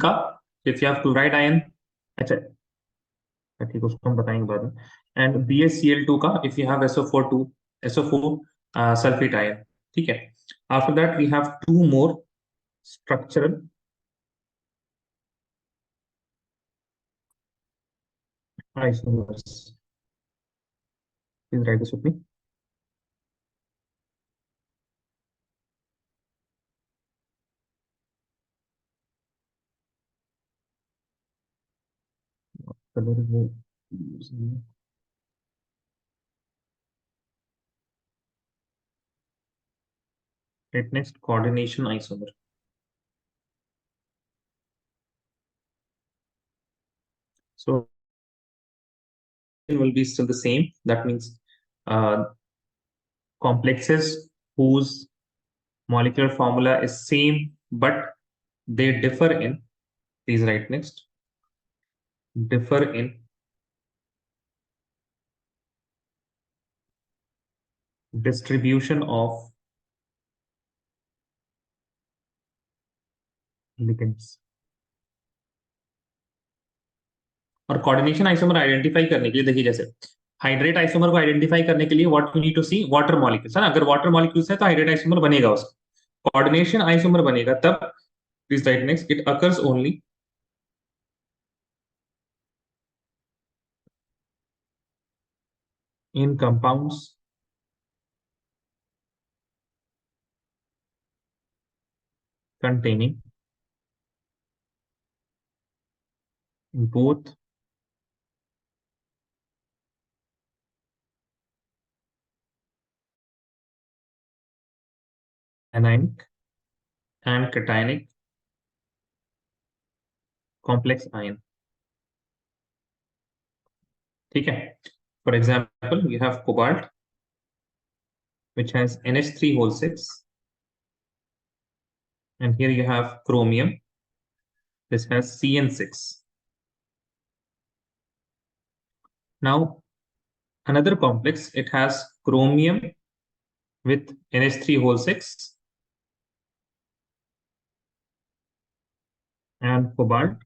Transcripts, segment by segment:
का if you have chloride ion, अच्छा ठीक है उसको हम बताएंगे बाद में। एंड BaCl2 का if you have SO4 sulphate ion, ठीक है। After that we have two more structural isomers. Please write this with me. Color वो using it. Next, coordination isomer. So it will be still the same. That means uh, complexes whose molecular formula is same, but they differ in, please write next, differ in distribution of ligands. और coordination isomer identify करने के लिए देखिए, जैसे hydrate isomer को identify करने के लिए what you need to see, water molecules है ना। अगर वाटर मॉलिक्यूल्स है तो हाइड्रेट आइसोमर बनेगा उसका। कोऑर्डिनेशन आइसोमर बनेगा तब, please right next, it occurs only in compounds containing both anionic and cationic complex ion, ठीक है। For example, you have cobalt which has NH3 whole 6, and here you have chromium, this has CN6. Now another complex, it has chromium with NH3 whole 6 and cobalt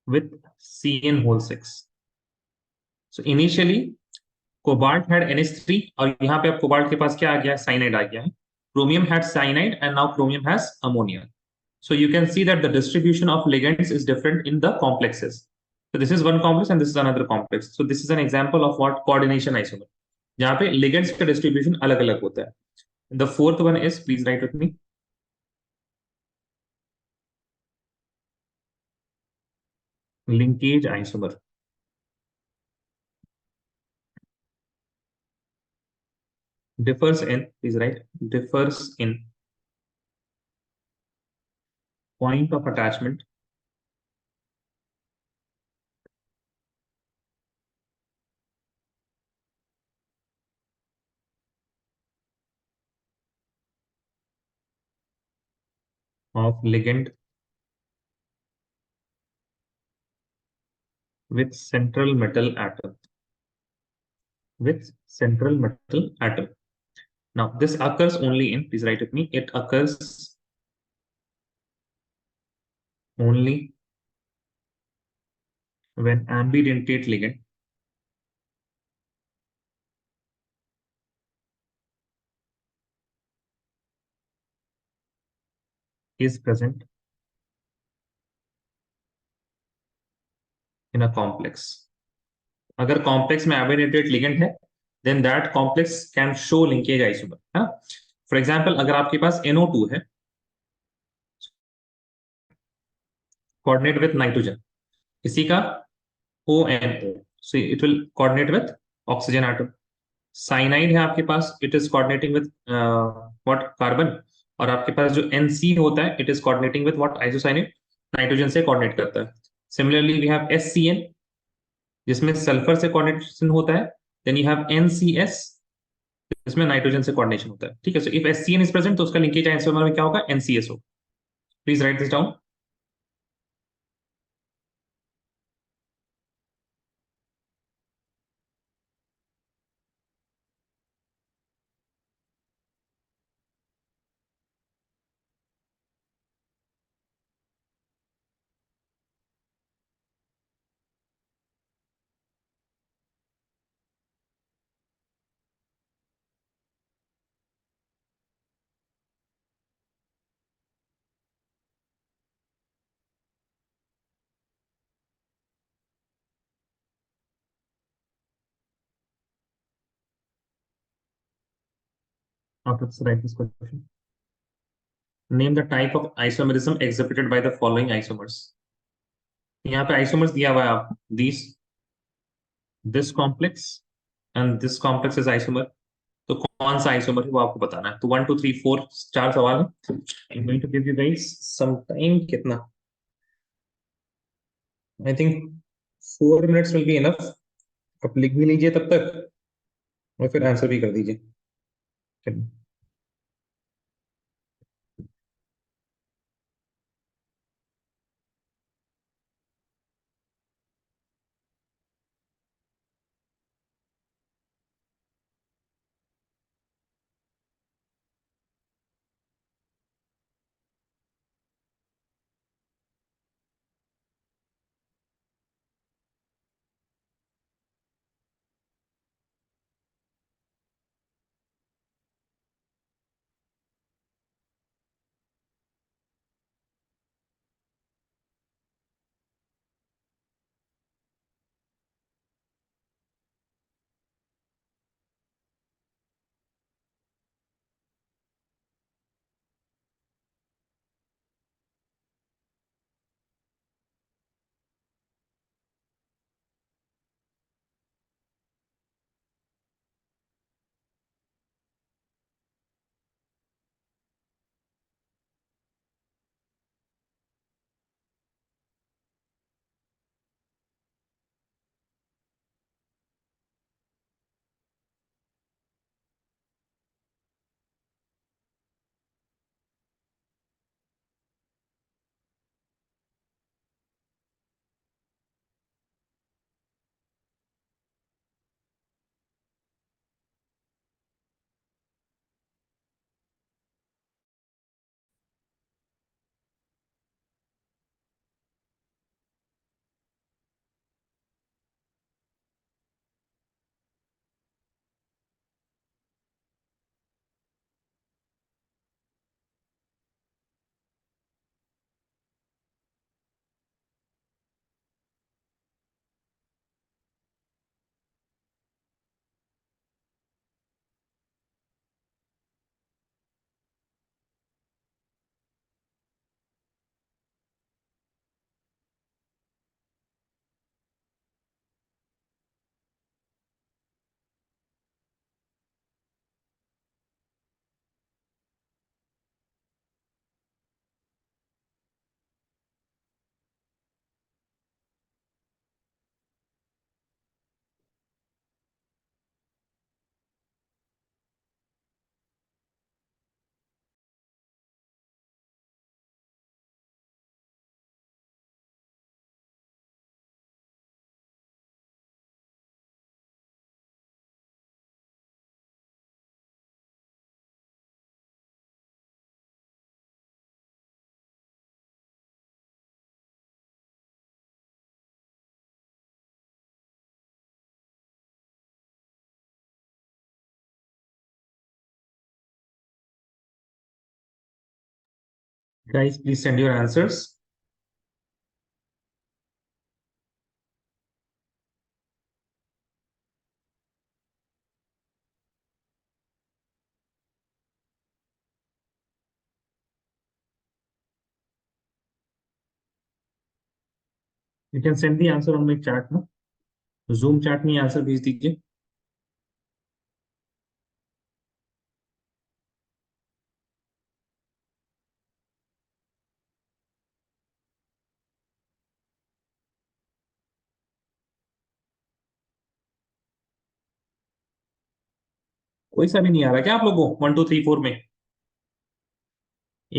with CN whole 6. So initially cobalt had NH3 और यहाँ पे अब cobalt के पास क्या आ गया, cyanide आ गया है। Chromium had cyanide and now chromium has ammonia. So you can see that the distribution of ligands is different in the complexes. So this is one complex and this is another complex. So this is an example of what coordination isomer, जहाँ पे ligands का distribution अलग अलग होता है. The fourth one is, please write with me, linkage isomer. Differs in, please write, differs in point of attachment of ligand with central metal atom. With central metal atom. Now this occurs only in, please write with me, it occurs only when ambidentate ligand is present in a complex. अगर complex में ambidentate ligand है, then that complex can show linkage isomer. हाँ? For example, अगर आपके पास NO2 है, coordinate with nitrogen, इसी का ONO, so it will coordinate with oxygen atom. Cyanide है आपके पास, it is coordinating with what, carbon. और आपके पास जो NC होता है, it is coordinating with what, isocyanate, nitrogen से कोऑर्डिनेट करता है। सिमिलरली वी हैव SCN जिसमें सल्फर से कोऑर्डिनेशन होता है, देन यू हैव NCS जिसमें नाइट्रोजन से कोऑर्डिनेशन होता है, ठीक है। So if SCN is present तो उसका लिंकेज आइसोमर में क्या होगा, NCS होगा। Please right this down. After this, write this question. Name the type of isomerism exhibited by the following isomers. यहाँ पे isomers दिया हुआ है आप these this complex and this complex is isomer. तो कौन सा आइसोमर है वो आपको बताना है. तो 1 2 3 4 चार सवाल है. I'm going to give you guys some time. कितना? I think 4 minutes will be enough. आप लिख भी लीजिए तब तक और फिर आंसर भी कर दीजिए. चलिए. Guys, please send your answers. You can send the answer on my chat ना. Zoom chat में आंसर भेज दीजिए. कोई सा भी नहीं आ रहा क्या आप लोगों को 1 2 3 4 में?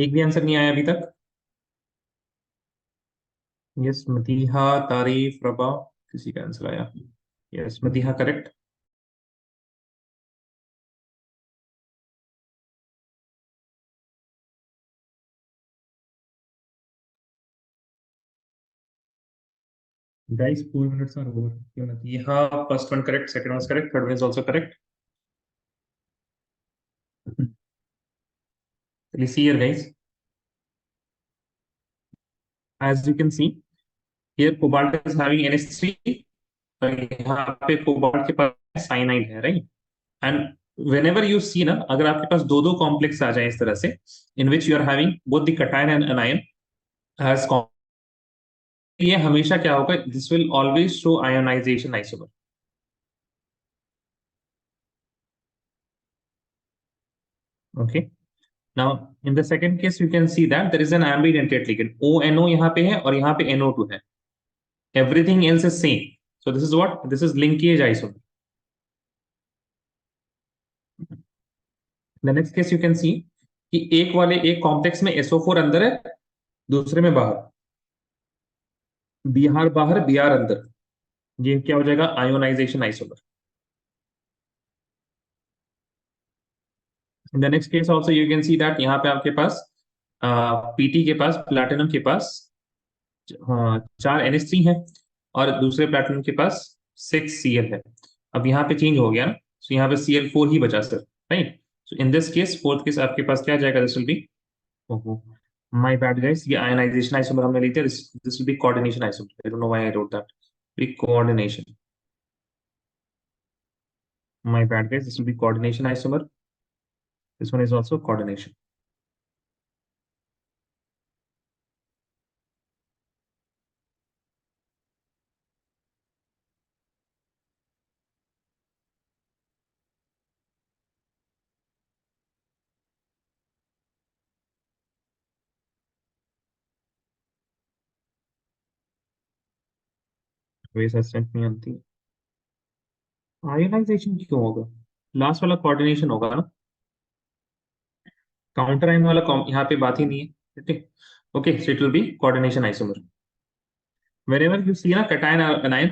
एक भी आंसर नहीं आया अभी तक. यस मदीहा, तारीफ, रबा, किसी का आंसर आया. Yes Madiha correct. Guys, 4 minutes are over. क्यों ना? हाँ, first one correct, second one is correct, third one is also correct. Please see here, guys. As you can see, here cobalt is having NH3. और यहाँ पे cobalt के पास cyanide है, right? And whenever you see ना, अगर आपके पास दो दो कॉम्प्लेक्स आ जाए इस तरह से, in which you are having both the cation and anion as ये हमेशा क्या होगा, this will always show ionisation isomer. Okay. Now in the second case you can see that there is an ambidentate ligand, ONO यहाँ पे है और यहाँ पे NO2 है. Everything else is same. So this is what, this is linkage isomer. The next case you can see कि एक complex में SO4 अंदर है, दूसरे में बाहर. BR बाहर, BR अंदर. ये क्या हो जाएगा, ionisation isomer. In the next case also you can see that यहाँ पे आपके पास PT के पास, प्लैटिनम के पास, हाँ, 4 NH3 है, और दूसरे प्लेटिनम के पास 6 Cl है. अब यहाँ पे चेंज हो गया ना, तो यहाँ पे Cl4 ही बचा sir. Right. So in this case, fourth case आपके पास क्या आ जाएगा, दिस विल बी, ओहो, माय बैड गाइस, ये आयनाइजेशन आइसोमर हमने लिया, this this will be coordination isomer. I don't know why I wrote that. Be coordination. My bad guys, this will be coordination isomer. This one is also coordination. वेस assistant नहीं आती. Ionization क्यों होगा, last वाला coordination होगा ना. Counter ion वाला यहाँ पे बात ही नहीं है. ठीक है. Okay, so it will be coordination isomer. wherever you see ना कटायन और अनायन,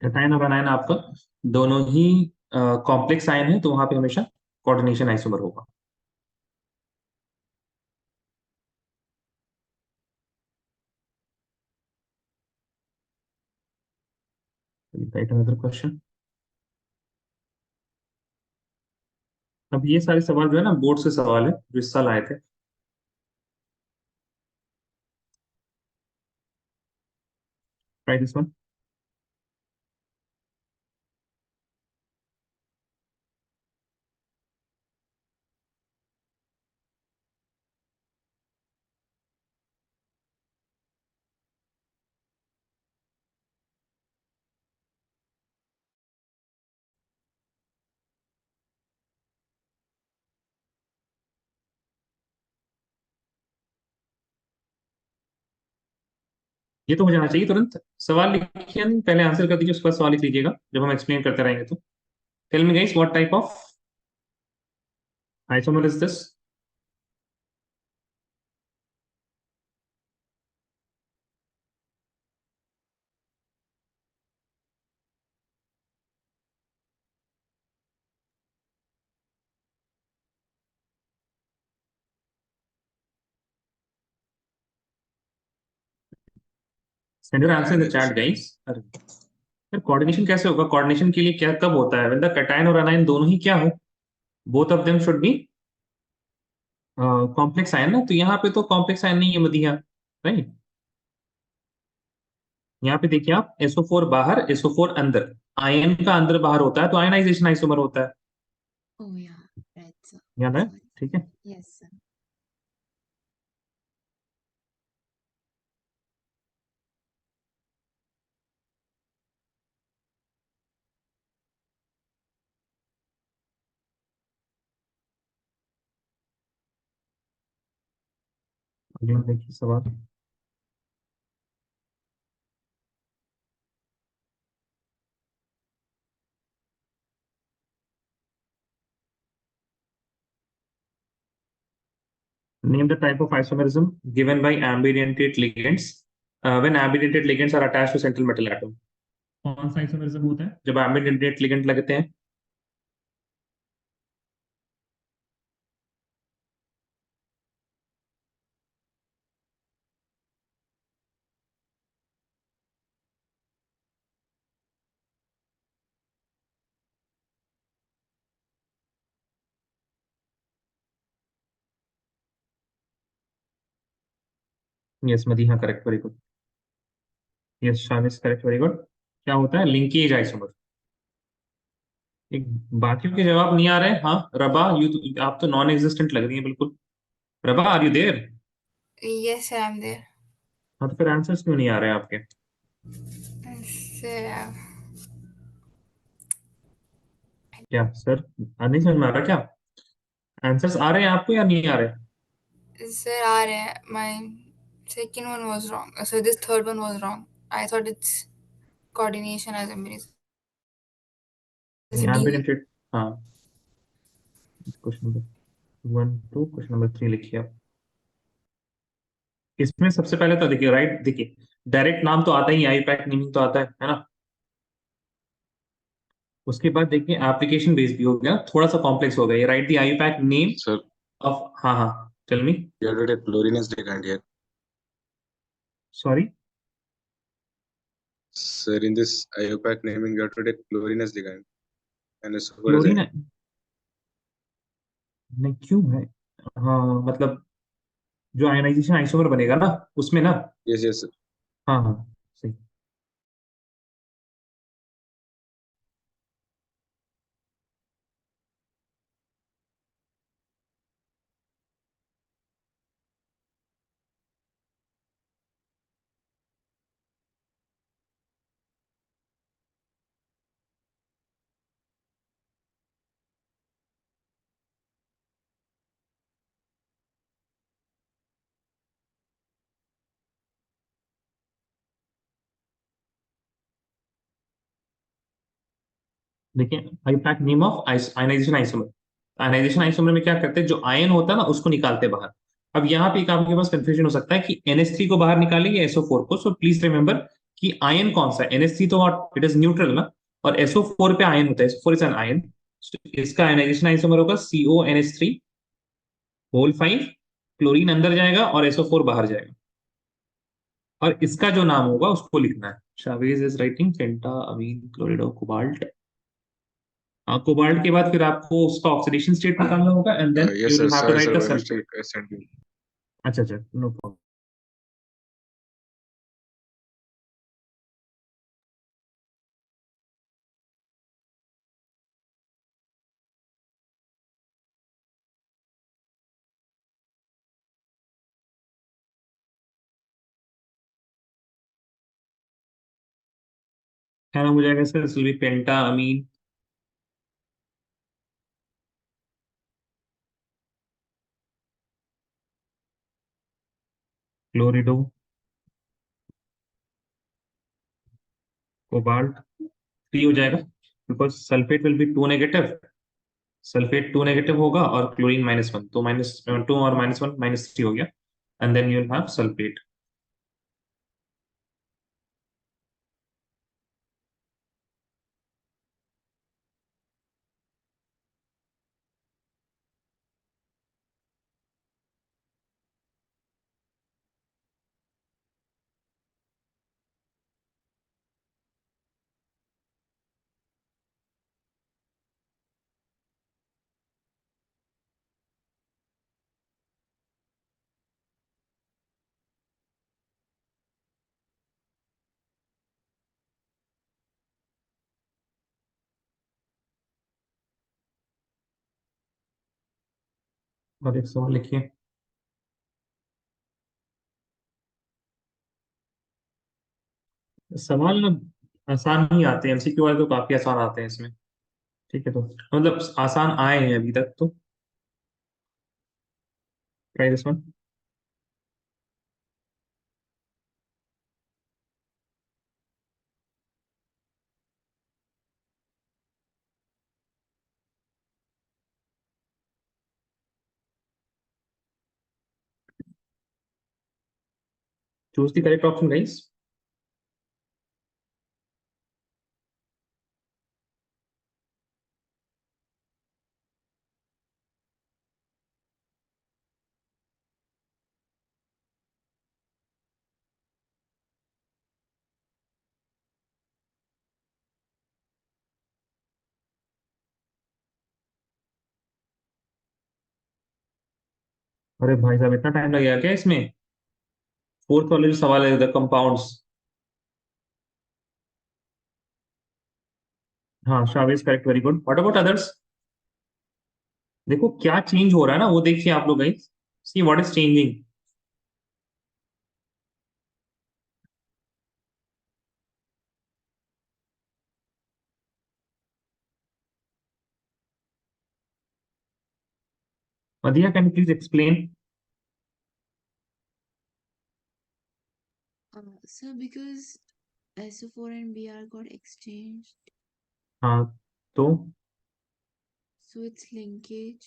कटायन और अनायन आपका दोनों ही कॉम्प्लेक्स आयन है, तो वहां पे हमेशा कोऑर्डिनेशन आइसोमर होगा. Right, another question. अब ये सारे सवाल जो है ना, बोर्ड से सवाल है जो इस साल आए थे. Right, this one. ये तो हो जाना चाहिए तुरंत. सवाल लिखिए नहीं, पहले आंसर कर दीजिए, उसके बाद सवाल लिख लीजिएगा जब हम एक्सप्लेन करते रहेंगे तो. Tell me guys, what type of isomer is this. Send your answer in the chat guys. अरे यार, कोऑर्डिनेशन कैसे होगा, कोऑर्डिनेशन के लिए क्या कब होता है, व्हेन द कटायन और अनायन दोनों ही क्या हो, both of them should be complex ion ना. तो यहाँ पे तो कॉम्प्लेक्स आयन नहीं है मदिया. राइट. यहाँ पे देखिए आप, SO4 बाहर, SO4 अंदर. आयन का अंदर बाहर होता है तो आयनाइजेशन आइसोमर होता है. Oh yeah, right, sir. याद है. Sorry. ठीक है. Yes, sir. अगला देखिए सवाल. Name the type of isomerism given by ambiddentate ligands when ambiddentate ligands are attached to central metal atom. कौन सा आइसोमेरिज्म होता है जब ambiddentate ligand लगते हैं. Yes Madiha, correct, very good. Yes Shamis, correct, very good. क्या होता है, लिंकेज आइसोमर. एक बाकियों के जवाब नहीं आ रहे। हाँ रबा, आप तो नॉन एग्जिस्टेंट लग रही है बिल्कुल। Raba, are you there? Yes, I'm there. हाँ, तो फिर आंसर्स क्यों नहीं आ रहे हैं आपके? Sir, क्या सर, नहीं समझ में आ रहा क्या? आंसर्स आ रहे हैं आपको या नहीं आ रहे? sir, my second one was wrong. So this third one was wrong. I thought it's coordination assemblies. It's यहाँ पे D. नहीं, हाँ। क्वेश्चन नंबर 1 2, क्वेश्चन नंबर 3 लिखिए आप। इसमें सबसे पहले तो देखिए, राइट, देखिए डायरेक्ट नाम तो आता ही, आई पैक नेमिंग तो आता है ना। उसके बाद देखिए एप्लीकेशन बेस्ड भी हो गया, थोड़ा सा कॉम्प्लेक्स हो गया ये। Write the IUPAC name Sir, of, हाँ हाँ, tell me. we are today Florinus declined here. Sorry, Sir, in this IUPAC naming, we are today Florinus declined. And the super is chlorine नहीं क्यों है? हाँ मतलब जो ionization isomer बनेगा ना, उसमें ना। yes, yes, sir. हाँ हाँ, सही। देखिए IUPAC name of ionization isomer. Ionization isomer में क्या करते हैं, जो आयन होता है ना उसको निकालते हैं बाहर। अब यहाँ पे एक आपके पास कंफ्यूजन हो सकता है कि NH3 को बाहर निकालें या SO4 को। सो प्लीज रिमेंबर कि आयन कौन सा है। NH3 तो इट इज न्यूट्रल ना, और SO4 पे आयन होता है। SO4 is an ion. इसका आयनाइजेशन आइसोमर होगा CONH3 होल 5। क्लोरीन अंदर जाएगा और SO4 बाहर जाएगा, और इसका जो नाम होगा उसको लिखना है। Shavez is writing penta Amin chlorido cobalt. Cobalt के बाद फिर आपको उसका ऑक्सीडेशन स्टेट निकालना होगा, and then Yes, you sir. Will have to Sorry, right sir. The By sulphate. mistake, I sent you. अच्छा अच्छा, नो प्रॉब्लम। क्या नाम हो जाएगा sir? This will be penta Amin chlorido cobalt 3 हो जाएगा, because sulphate will be 2 negative. Sulphate 2 negative होगा और क्लोरीन -1, तो -2 और -1 -3 हो गया, and then you will have sulphate. और एक सवाल लिखिए। सवाल ना आसान ही आते हैं, MCQ वाले तो काफी आसान आते हैं इसमें। ठीक है, तो मतलब आसान आए हैं अभी तक तो। Try this one. Choose the correct option guys. अरे भाई साहब, इतना टाइम लगेगा क्या इसमें? फोर्थ वाले जो सवाल है, द कंपाउंड्स। हाँ, Shaw is correct, very good. What about others? देखो क्या चेंज हो रहा है ना, वो देखिए आप लोग guys, C what is changing. Madhya, can you please explain? Sir, because SO4 and Br got exchanged, हाँ तो so it's linkage.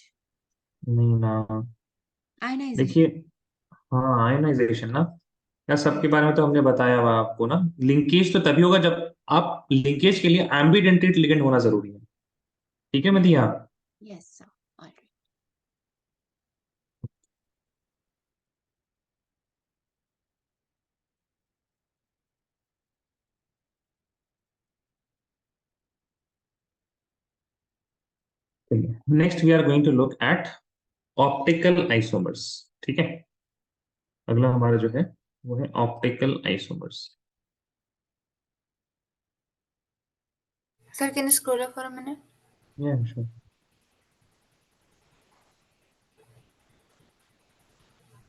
नहीं ना, Ionization. देखिए, हाँ आयनाइजेशन ना, यार सबके बारे में तो हमने बताया हुआ आपको ना। लिंकेज तो तभी होगा जब आप, लिंकेज के लिए एम्बिडेंटेट लिगेंड होना जरूरी है, ठीक है Madiya? Yes, sir. All right. Next we are going to look at optical isomers, ठीक है? अगला हमारा जो है वो है optical isomers. Sir, can you scroll up for a minute? Yeah, sure.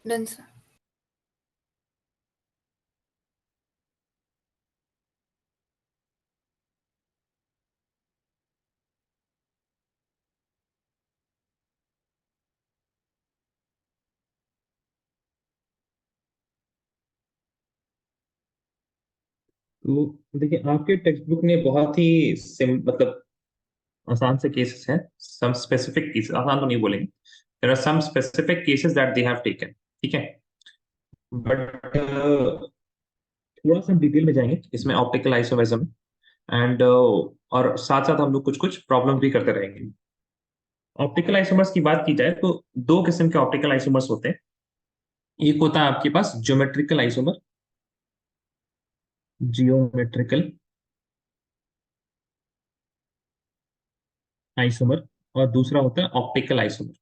Done, sir. तो देखिए आपके टेक्स्ट बुक में बहुत ही मतलब आसान से केसेस हैं, सम स्पेसिफिक केसेस, आसान तो नहीं बोलेंगे, there are some specific cases that they have taken, ठीक है? बट थोड़ा सा डिटेल में जाएंगे इसमें ऑप्टिकल आइसोमेरिज्म एंड और साथ साथ हम लोग कुछ कुछ प्रॉब्लम भी करते रहेंगे। ऑप्टिकल आइसोमर्स की बात की जाए तो दो किस्म के ऑप्टिकल आइसोमर्स होते हैं। एक होता है आपके पास ज्योमेट्रिकल आइसोमर, जियोमेट्रिकल आइसोमर, और दूसरा होता है optical isomer.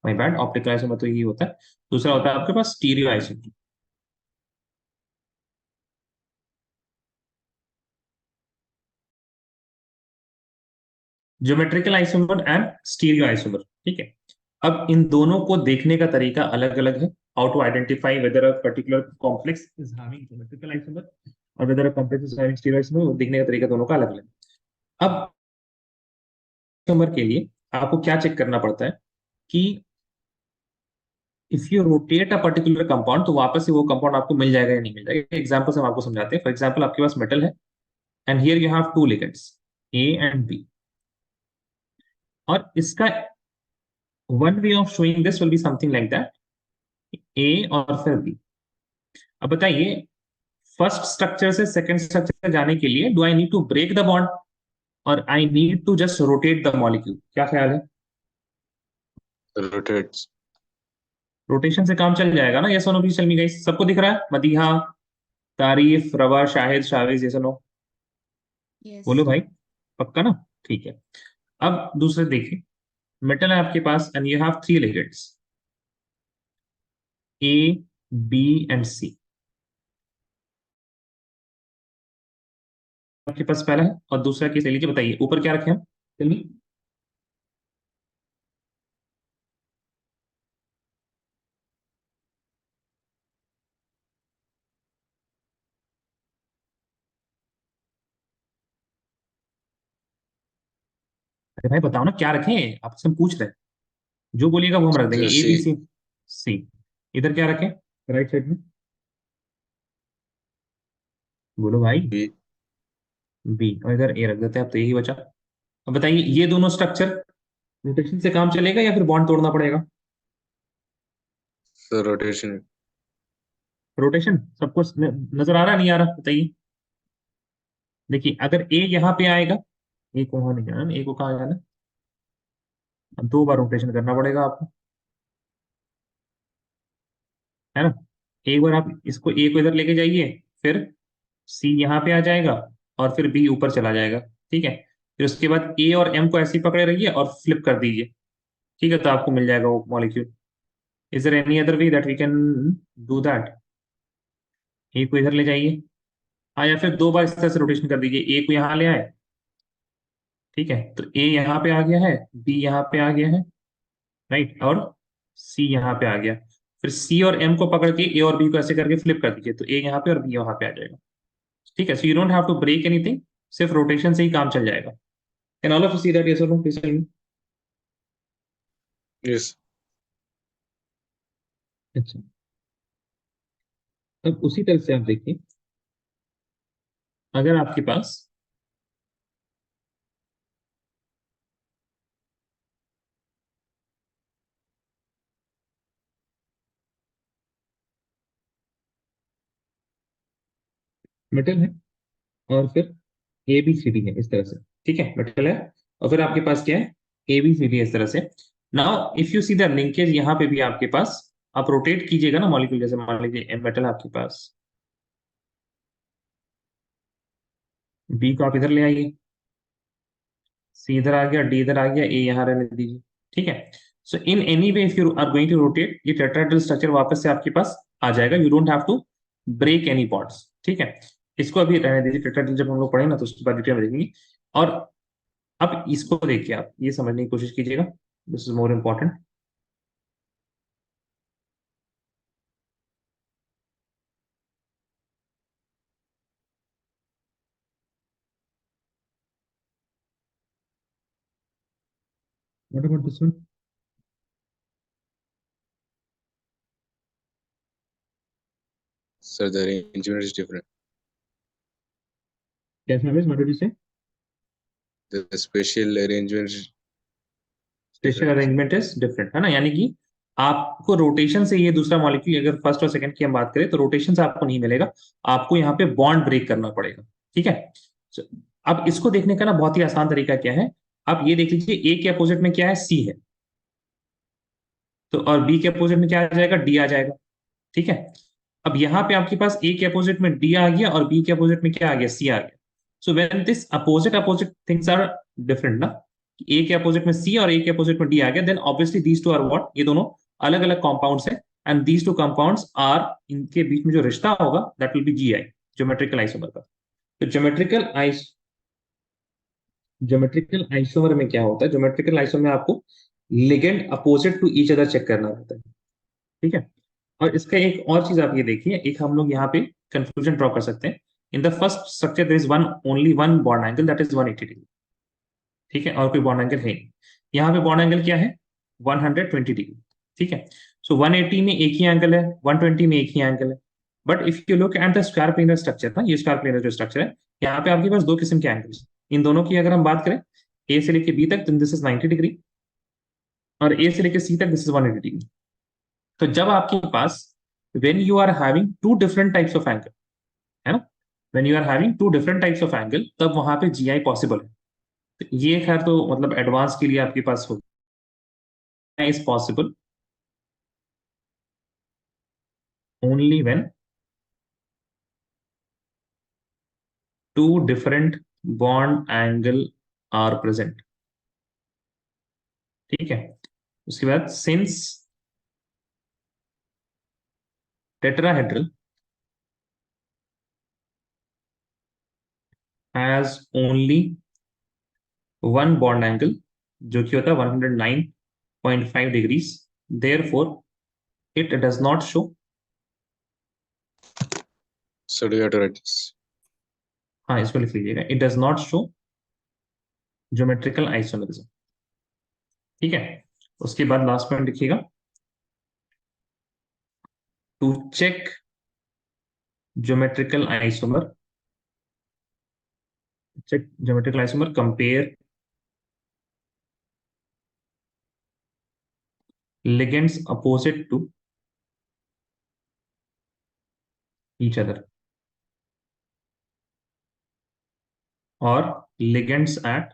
My bad, optical isomer तो ये होता है। दूसरा होता है आपके पास stereo isomer. Geometrical isomer and stereo isomer, ठीक है? अब इन दोनों को देखने का तरीका अलग अलग है। How to identify whether a particular complex is having geometrical isomer और whether a complex is having stereo isomer, देखने का तरीका दोनों का अलग अलग है। अब आइसोमर के लिए आपको क्या चेक करना पड़ता है कि if you rotate a particular compound तो वापस से वो कंपाउंड आपको मिल जाएगा या नहीं मिल जाएगा। एग्जांपल से हम आपको समझाते हैं। फॉर एग्जांपल आपके पास मेटल है and here you have two ligands A and B, और इसका one way of showing this will be something like that, A और फिर बी। अब बताइए, फर्स्ट स्ट्रक्चर से सेकंड स्ट्रक्चर जाने के लिए do I need to break the bond और I need to just rotate the molecule? क्या ख्याल है? Rotates. रोटेशन से काम चल जाएगा ना? यस और no please tell me guys. सबको दिख रहा है? मदीहा, तारीफ, रवा, शाहिद, शाविज, यस और नो? Yes. बोलो भाई, पक्का ना? ठीक है। अब दूसरे देखिए, मेटल है आपके पास and you have three ligands A, B and C. आपके पास पहला है और दूसरा केस ले लीजिए। बताइए ऊपर क्या रखे हम? Tell me. अरे भाई बताओ ना क्या रखें, आपसे हम पूछ रहे हैं। जो बोलिएगा वो हम रख देंगे, ए बी C. सी। सी। इधर क्या रखें राइट साइड में? बोलो भाई। B. बी, और इधर ए रख देते हैं। अब तो यही बचा। अब बताइए ये दोनों स्ट्रक्चर रोटेशन से काम चलेगा या फिर बॉन्ड तोड़ना पड़ेगा? So rotation. रोटेशन सबको नजर आ रहा नहीं आ रहा? बताइए। देखिए अगर ए यहाँ पे आएगा, ए को वहां नहीं जाना, ए को कहाँ जाना? अब दो बार रोटेशन करना पड़ेगा आपको, है ना? एक बार आप इसको, ए को इधर लेके जाइए, फिर सी यहाँ पे आ जाएगा और फिर बी ऊपर चला जाएगा, ठीक है? फिर उसके बाद ए और एम को ऐसे ही पकड़े रहिए और फ्लिप कर दीजिए, ठीक है? तो आपको मिल जाएगा वो molecule. Is there any other way that we can do that? A को इधर ले जाइए, हाँ, या फिर दो बार इस तरह से रोटेशन कर दीजिए। ए को यहाँ ले आए ठीक है, तो ए यहाँ पे आ गया है, बी यहाँ पे आ गया है, राइट, और सी यहाँ पे आ गया। फिर सी और एम को पकड़ के ए और बी को ऐसे करके फ्लिप कर दीजिए, तो ए यहाँ पे और बी वहां पे आ जाएगा। ठीक है, so you don't have to break anything, सिर्फ रोटेशन से ही काम चल जाएगा। Can all of you see that? Yes और no, please tell me. Yes. अच्छा, अब उसी तरह से आप देखिए, अगर आपके पास मेटल है और फिर ए बी सी डी है इस तरह से, ठीक है, मेटल है और फिर आपके पास क्या है, ए बी सी डी इस तरह से। Now if you see the linkage यहाँ पे भी आपके पास, आप रोटेट कीजिएगा ना मॉलिक्यूल, जैसे मान लीजिए मेटल आपके पास, बी को आप इधर ले आइए, सी इधर आ गया, डी इधर आ गया, ए यहाँ रहने दीजिए। ठीक है, so in any way if you are going to rotate, ये टेट्राहेड्रल स्ट्रक्चर वापस से आपके पास आ जाएगा, you don't have to break any bonds. ठीक है, इसको अभी रहने दीजिए, टेट्राहेड्रल जब हम लोग पढ़ेंगे ना तो उसके बाद डिटेल में देखेंगे। और अब इसको देखिए, आप ये समझने की कोशिश कीजिएगा, this is more important. What about this one? Sir, the arrangement is different. कैसे हमें, व्हाट डिड यू से? The spatial arrangement is special different. Arrangement is different, है ना, यानी कि आपको रोटेशन से, ये दूसरा मॉलिक्यूल अगर फर्स्ट और सेकंड की हम बात करें तो रोटेशन से आपको नहीं मिलेगा, आपको यहाँ पे बॉन्ड ब्रेक करना पड़ेगा। ठीक है, So, अब इसको देखने का ना बहुत ही आसान तरीका क्या है, आप ये देख लीजिए, ए के अपोजिट में क्या है, सी है, तो और बी के अपोजिट में क्या आ जाएगा, डी आ जाएगा। ठीक है, अब यहाँ पे आपके पास ए के अपोजिट में डी आ गया और बी के अपोजिट में क्या आ गया, सी आ गया। So when this opposite opposite things are different ना, ए के अपोजिट में सी और ए के अपोजिट में डी आ गया, then obviously these two are what, ये दोनों अलग अलग कॉम्पाउंड्स है, and these two compounds are, इनके बीच में जो रिश्ता होगा that will be G I, geometrical isomer का। तो ज्योमेट्रिकल आइसोमर में क्या होता है, ज्योमेट्रिकल आइसोमर में आपको ligand opposite to each other check करना रहता है। ठीक है, और इसका एक और चीज आप ये देखिए, एक हम लोग यहाँ पे कंफ्यूजन ड्रॉ कर सकते हैं। In the first structure there is one, only one bond angle, that is 180 degree. ठीक है, और कोई बॉन्ड एंगल है नहीं। यहाँ पे बॉन्ड एंगल क्या है, 120 डिग्री। ठीक है, सो 180 में एक ही एंगल है, 120 में एक ही एंगल है। But if you look at the square planar structure ना, ये स्क्वायर प्लेनर जो स्ट्रक्चर है, यहाँ पे आपके पास दो किस्म के एंगल्स, इन दोनों की अगर हम बात करें, ए से लेके बी तक, दिस इज 90 डिग्री, और ए से लेके सी तक दिस इज 180 डिग्री। तो जब आपके पास, when you are having two different types of angle, है ना, when you are having two different types of angle, तब वहां पे GI पॉसिबल है। तो ये खैर तो मतलब एडवांस के लिए आपके पास हो, is possible only when two different bond angle are present. ठीक है, उसके बाद since tetrahedral has only one bond angle, जो कि होता है 109.5 degrees, therefore it does not show, So do you have to write this? हाँ इसको लिख लीजिएगा, it does not show geometrical isomerism. ठीक है, उसके बाद लास्ट पॉइंट लिखिएगा, to check geometrical isomer, check geometrical isomer, compare ligands opposite to each other और ligands at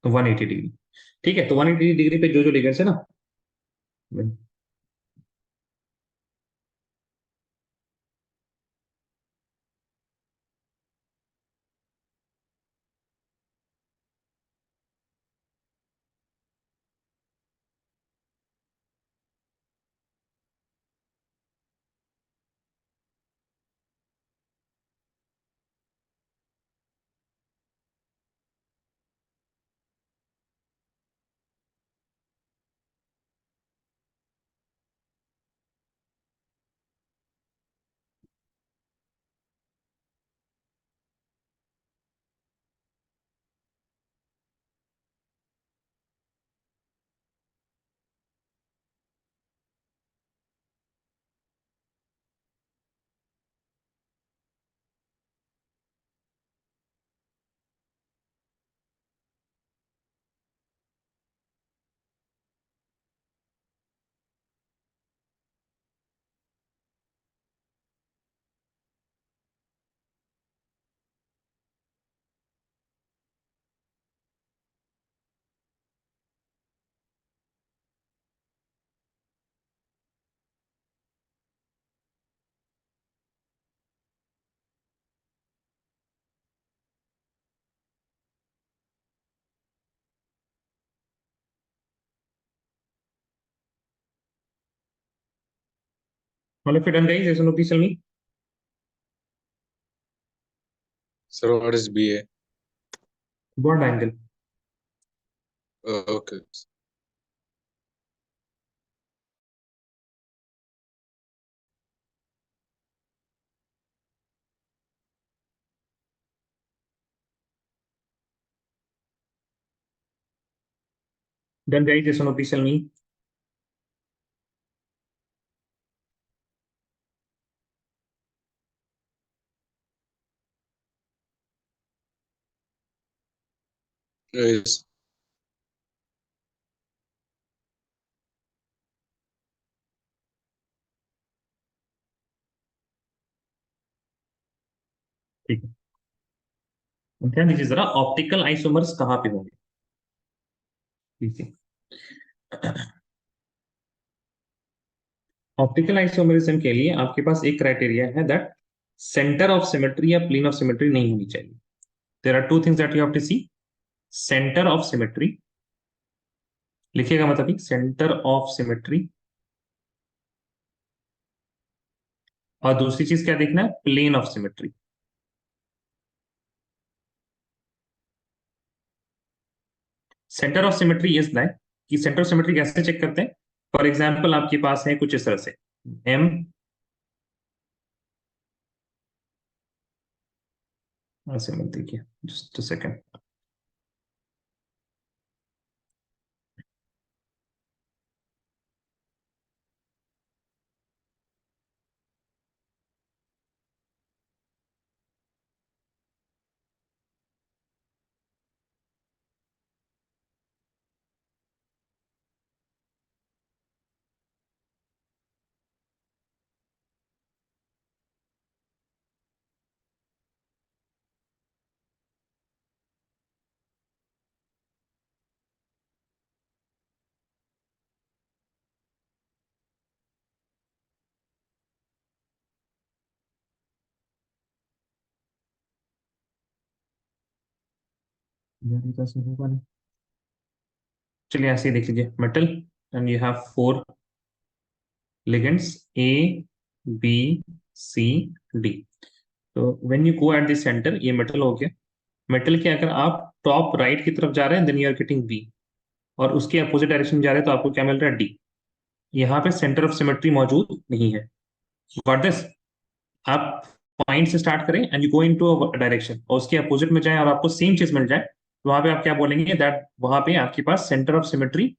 180 डिग्री। ठीक है, तो 180 डिग्री पे जो जो ligands है ना, All of you done, guys? Yes or no? Please tell me. Sir, what is BA? Bond angle. Okay. Done, guys? Yes or no? Please tell me. Yes. ठीक है, ध्यान दीजिए जरा, ऑप्टिकल आइसोमर्स कहाँ पे होंगे? ठीक है, ऑप्टिकल आइसोमरिज्म के लिए आपके पास एक क्राइटेरिया है दैट सेंटर ऑफ सिमेट्री या प्लेन ऑफ सिमेट्री नहीं होनी चाहिए. There are two things that you have to see. Centre of symmetry, लिखिएगा मतलब सेंटर ऑफ सिमेट्री, और दूसरी चीज क्या देखना है? Plane of symmetry. Centre of symmetry is that कि सेंटर ऑफ सिमेट्री कैसे चेक करते हैं? फॉर एग्जाम्पल आपके पास है कुछ इस तरह से एम, ऐसे मत देखिए, जस्ट अ सेकंड. होगा नहीं, चलिए ऐसे ही देख लीजिए. Metal and you have four ligands A, B, C, D. तो when you go at the centre, ये मेटल हो गया. मेटल के अगर आप टॉप राइट की तरफ जा रहे हैं then you are getting B, और उसके अपोजिट डायरेक्शन में जा रहे हैं तो आपको क्या मिल रहा है? डी. यहाँ पे सेंटर ऑफ सिमेट्री मौजूद नहीं है. Got this? आप पॉइंट से स्टार्ट करें and you go into a direction और उसके अपोजिट में जाएं और आपको सेम चीज मिल जाए, तो वहां पे आप क्या बोलेंगे? दैट वहां पे आपके पास centre of symmetry.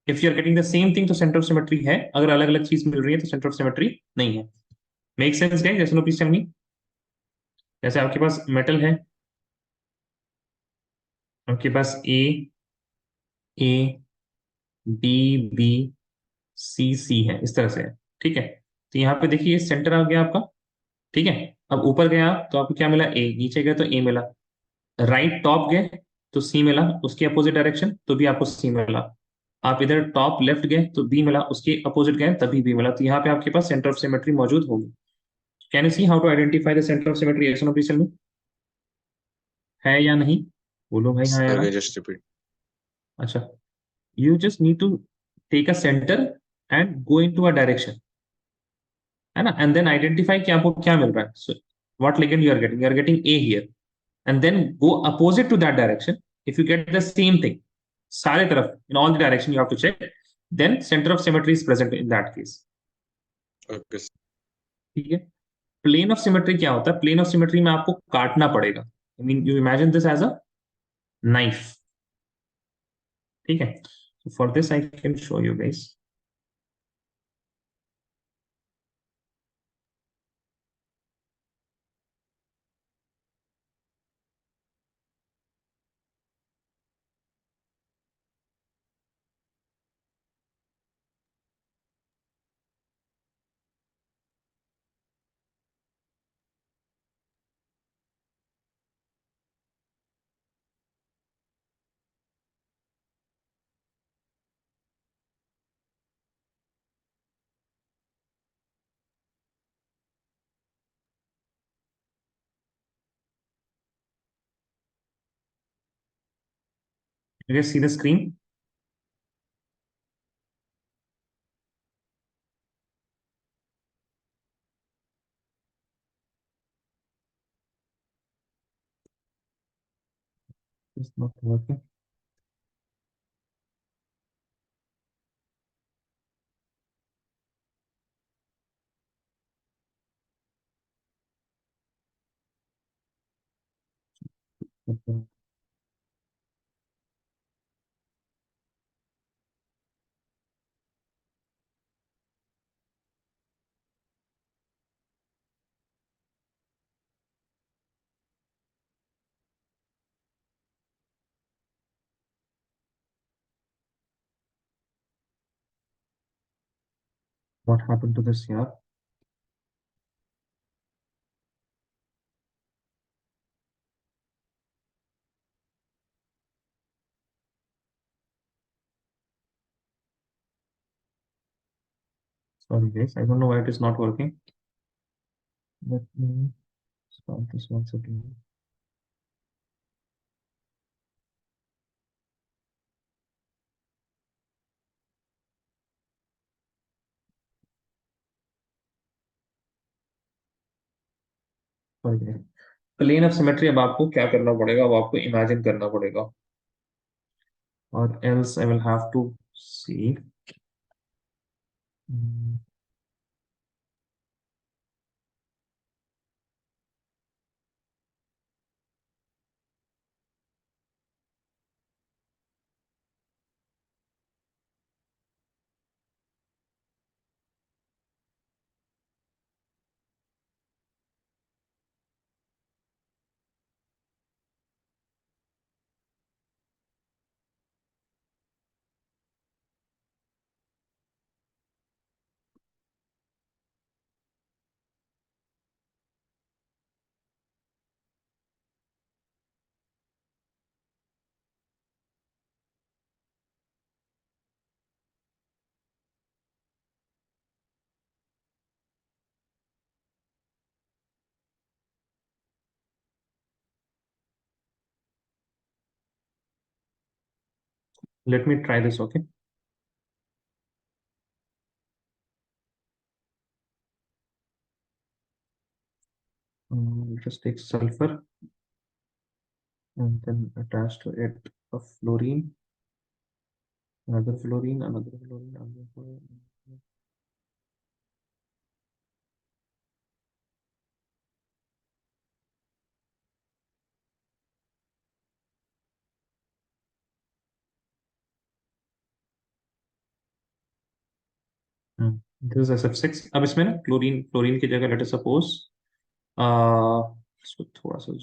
If you are getting the same thing तो सेंटर ऑफ सिमेट्री है, अगर अलग अलग चीज मिल रही है तो सेंटर ऑफ सिमेट्री नहीं है. Make sense guys? जैसे नो प्लीज टेल मी. जैसे आपके पास मेटल है, आपके पास ए, ए, बी, बी, सी, सी है, इस तरह से है. ठीक है, तो यहाँ पे देखिए सेंटर आ गया आपका. ठीक है, अब ऊपर गया आप तो आपको क्या मिला? ए. नीचे गए तो ए मिला. राइट टॉप गए तो सी मिला, उसके अपोजिट डायरेक्शन तो भी आपको सी मिला. आप इधर टॉप लेफ्ट गए तो बी मिला, उसके अपोजिट गए तभी बी मिला. तो यहाँ पे आपके पास सेंटर ऑफ सिमेट्री मौजूद होगी. Can you see how to identify the centre of symmetry? Yes no please tell me. है या नहीं? बोलो भाई, हाँ या Sir, ना. can you just repeat? अच्छा, you just need to take a center and go into a direction, है ना, and then identify कि आपको क्या मिल रहा है. So what ligand you are getting A here, and then go opposite to that direction. If you get the same thing सारे तरफ, in all the direction you have to check, then center of symmetry is present in that case. Okay. Sir. ठीक है. Plane of symmetry क्या होता है? Plane of symmetry में आपको काटना पड़ेगा. I mean you imagine this as a knife. ठीक है, for this I can show you guys. You guys see the screen? It's not working. Okay. What happened to this here? Sorry guys, I don't know why it is not working. Let me start this once again. Sorry guys. Plane of symmetry अब आपको क्या करना पड़ेगा, अब आपको imagine करना पड़ेगा, और else I will have to see. Let me try this, okay? Just take sulfur and then attach to it a fluorine, another fluorine, another fluorine, another fluorine. This is SF6. अब इसमें ना chlorine chlorine की जगह let us suppose इसको थोड़ा सा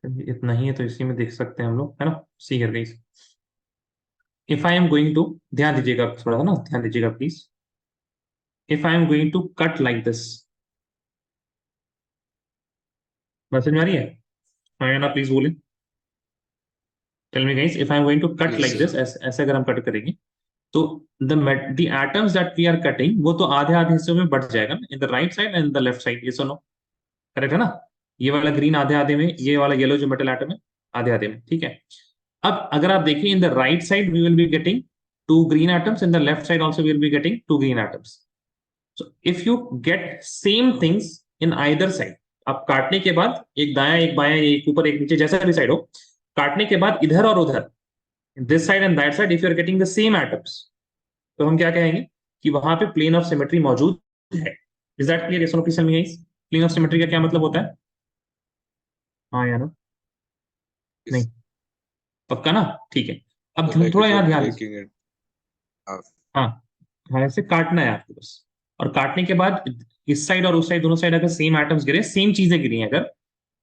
इतना ही है तो इसी में देख सकते हैं हम लोग, है ना? See here guys, if I am going to, ध्यान दीजिएगा थोड़ा सा ना, ध्यान दीजिएगा please. If I am going to cut like this, समझ में आ रही है? हाँ ना, प्लीज बोले, tell me guys, if I am going to cut Yes, like sir. This, ऐसे अगर हम कट करेंगे तो the atoms that we are cutting वो तो आधे आधे हिस्सों में बढ़ जाएगा ना, इन the right side and the left side, ये सुनो, करेक्ट है ना? ये वाला ग्रीन आधे आधे में, ये वाला येलो जो मेटल एटम है आधे आधे में, ठीक है? अब अगर आप देखिए, in the right side we will be getting two green atoms, in the left side also we will be getting two green atoms. So if you get same things in either side, आप काटने के बाद एक दाया एक बाया, एक ऊपर एक नीचे, जैसा भी साइड हो, काटने के बाद इधर और उधर, this side and that side, if you are getting the same atoms, तो हम क्या कहेंगे कि वहां पे प्लेन ऑफ सिमेट्री मौजूद है. Is that clear? यस और no please tell me guys, plane of symmetry का क्या मतलब होता है? हाँ या नो? Yes. नहीं, पक्का ना? ठीक है. अब So like थोड़ा if यहाँ you're ध्यान दीजिए. breaking it half. हाँ हाँ, ऐसे काटना है आपको बस, और काटने के बाद इस साइड और उस साइड, दोनों साइड अगर सेम एटम्स गिरे, सेम चीजें गिरी हैं, अगर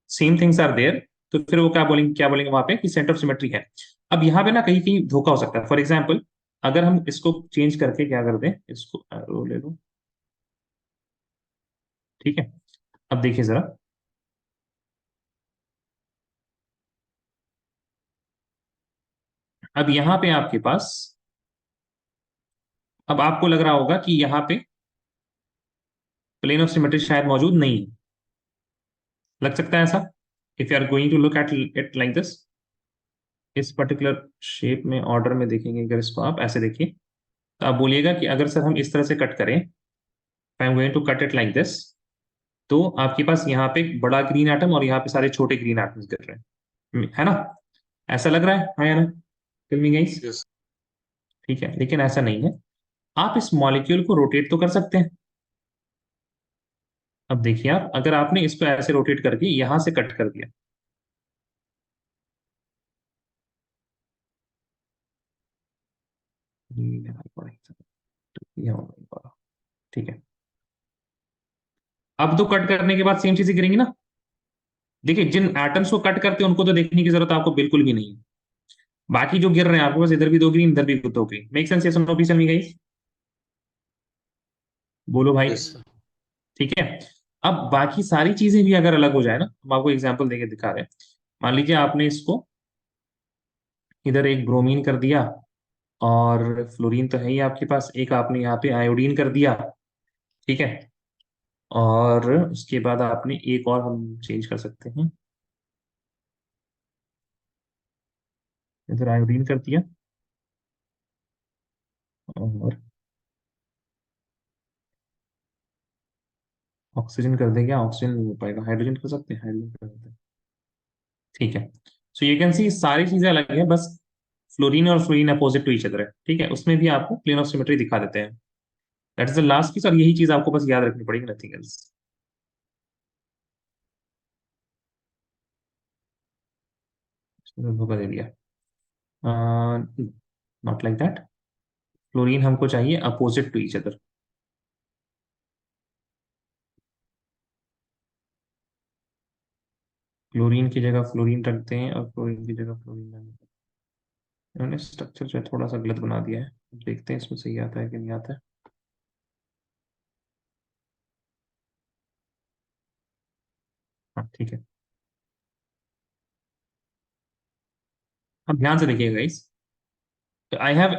सेम थिंग्स आर देयर, तो फिर वो क्या बोलेंगे वहां पे कि सेंटर ऑफ सिमेट्री है. अब यहाँ पे ना कहीं कहीं धोखा हो सकता है. फॉर एग्जाम्पल, अगर हम इसको चेंज करके क्या कर दें, इसको एरो ले लो, ठीक है? अब देखिए जरा, अब यहाँ पे आपके पास, अब आपको लग रहा होगा कि यहाँ पे प्लेन ऑफ सिमेट्री शायद मौजूद नहीं है, लग सकता है ऐसा. If you are going to look at it like this, इस पर्टिकुलर शेप में ऑर्डर में देखेंगे अगर इसको, आप ऐसे देखिए, तो आप बोलिएगा कि अगर सर हम इस तरह से कट करें, I am going to cut it like this, तो आपके पास यहाँ पे एक बड़ा ग्रीन एटम और यहाँ पे सारे छोटे ग्रीन एटम्स गिर रहे हैं, है ना? ऐसा लग रहा है, हाँ या ना? Tell me guys. Yes. ठीक है, लेकिन ऐसा नहीं है। आप इस मॉलिक्यूल को रोटेट तो कर सकते हैं। अब देखिए आप, अगर आपने इसको ऐसे रोटेट करके यहां से कट कर दिया, ठीक है, अब तो कट करने के बाद सेम चीजें गिरेंगी ना। देखिए, जिन एटम्स को कट करते हैं उनको तो देखने की जरूरत आपको बिल्कुल भी नहीं है। बाकी जो गिर रहे हैं आपके पास, इधर भी दो ग्रीन, इधर भी दो ग्रीन। Make sense? यस और no? Please tell me guys, बोलो भाई। Yes, sir. ठीक है। अब बाकी सारी चीजें भी अगर अलग हो जाए ना, हम आपको एग्जांपल देके दिखा रहे हैं। मान लीजिए आपने इसको इधर एक ब्रोमीन कर दिया, और फ्लोरीन तो है ही आपके पास, एक आपने यहाँ पे आयोडीन कर दिया, ठीक है। और उसके बाद आपने एक और हम चेंज कर सकते हैं, इधर आयोडीन कर दिया, और ऑक्सीजन कर देंगे। ऑक्सीजन नहीं हो पाएगा, हाइड्रोजन कर सकते हैं, हाइड्रोजन कर देते हैं, ठीक है। सो यू कैन सी सारी चीजें अलग है, बस फ्लोरीन और fluorine opposite to each other है, ठीक है। उसमें भी आपको प्लेन ऑफ सिमेट्री दिखा देते हैं। That is the last piece, और यही चीज आपको बस याद रखनी पड़ेगी, नथिंग एल्स। धोखा दे दिया, नॉट लाइक दैट। फ्लोरीन हमको चाहिए opposite to each other. Chlorine की जगह फ्लोरीन रखते हैं, और फ्लोरीन की जगह फ्लोरीन रखते हैं। इन्होंने स्ट्रक्चर जो है थोड़ा सा गलत बना दिया है, देखते हैं इसमें सही आता है कि नहीं आता है। हाँ, ठीक है। अब ध्यान से देखिएगा guys, I have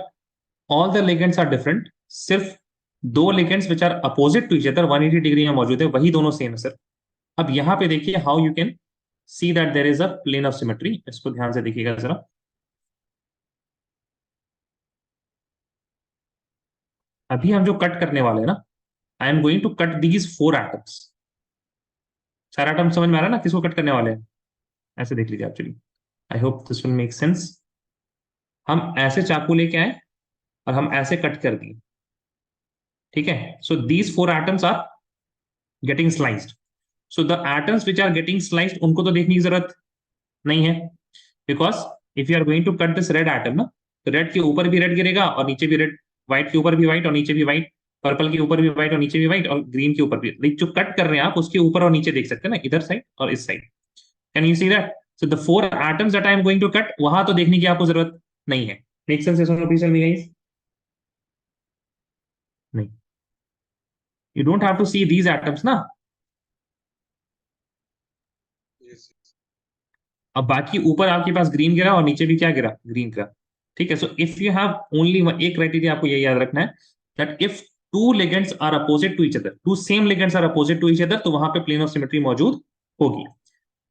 all the ligands are different, सिर्फ दो ligands which are opposite to each other 180 degree में मौजूद है, वही दोनों सेम है सर। अब यहां पे देखिए how you can see that there is a plane of symmetry. इसको ध्यान से देखिएगा जरा। अभी हम जो कट करने वाले हैं ना, I am going to cut these 4 atoms. सारा एटम समझ में आ रहा है ना, किसको कट करने वाले हैं? ऐसे देख लीजिए actually, I hope this will make sense. हम ऐसे चाकू लेके आए और हम ऐसे कट कर दिए, ठीक है। So these 4 atoms are getting sliced. So the atoms which are getting sliced उनको तो देखने की जरूरत नहीं है, because if you are going to cut this red atom ना, तो रेड के ऊपर भी रेड गिरेगा और नीचे भी रेड, व्हाइट के ऊपर भी व्हाइट और नीचे भी व्हाइट, पर्पल के ऊपर भी व्हाइट और नीचे भी व्हाइट, और ग्रीन के ऊपर भी। लाइक जो कट कर रहे हैं आप, उसके ऊपर और नीचे देख सकते हैं ना, इधर साइड और इस side. Can you see that? So the 4 atoms that I am going to cut, वहां तो देखने की आपको जरूरत नहीं है। Make sense? Please tell me guys. नहीं, you don't have to see these atoms ना। Yes. अब बाकी ऊपर आपके पास ग्रीन गिरा और नीचे भी क्या गिरा? ग्रीन गिरा, ठीक है। So if you have only एक क्राइटेरिया आपको ये याद रखना है, that if two ligands are opposite to each other, two same ligands are opposite to each other, तो वहां पे प्लेन ऑफ सिमेट्री मौजूद होगी।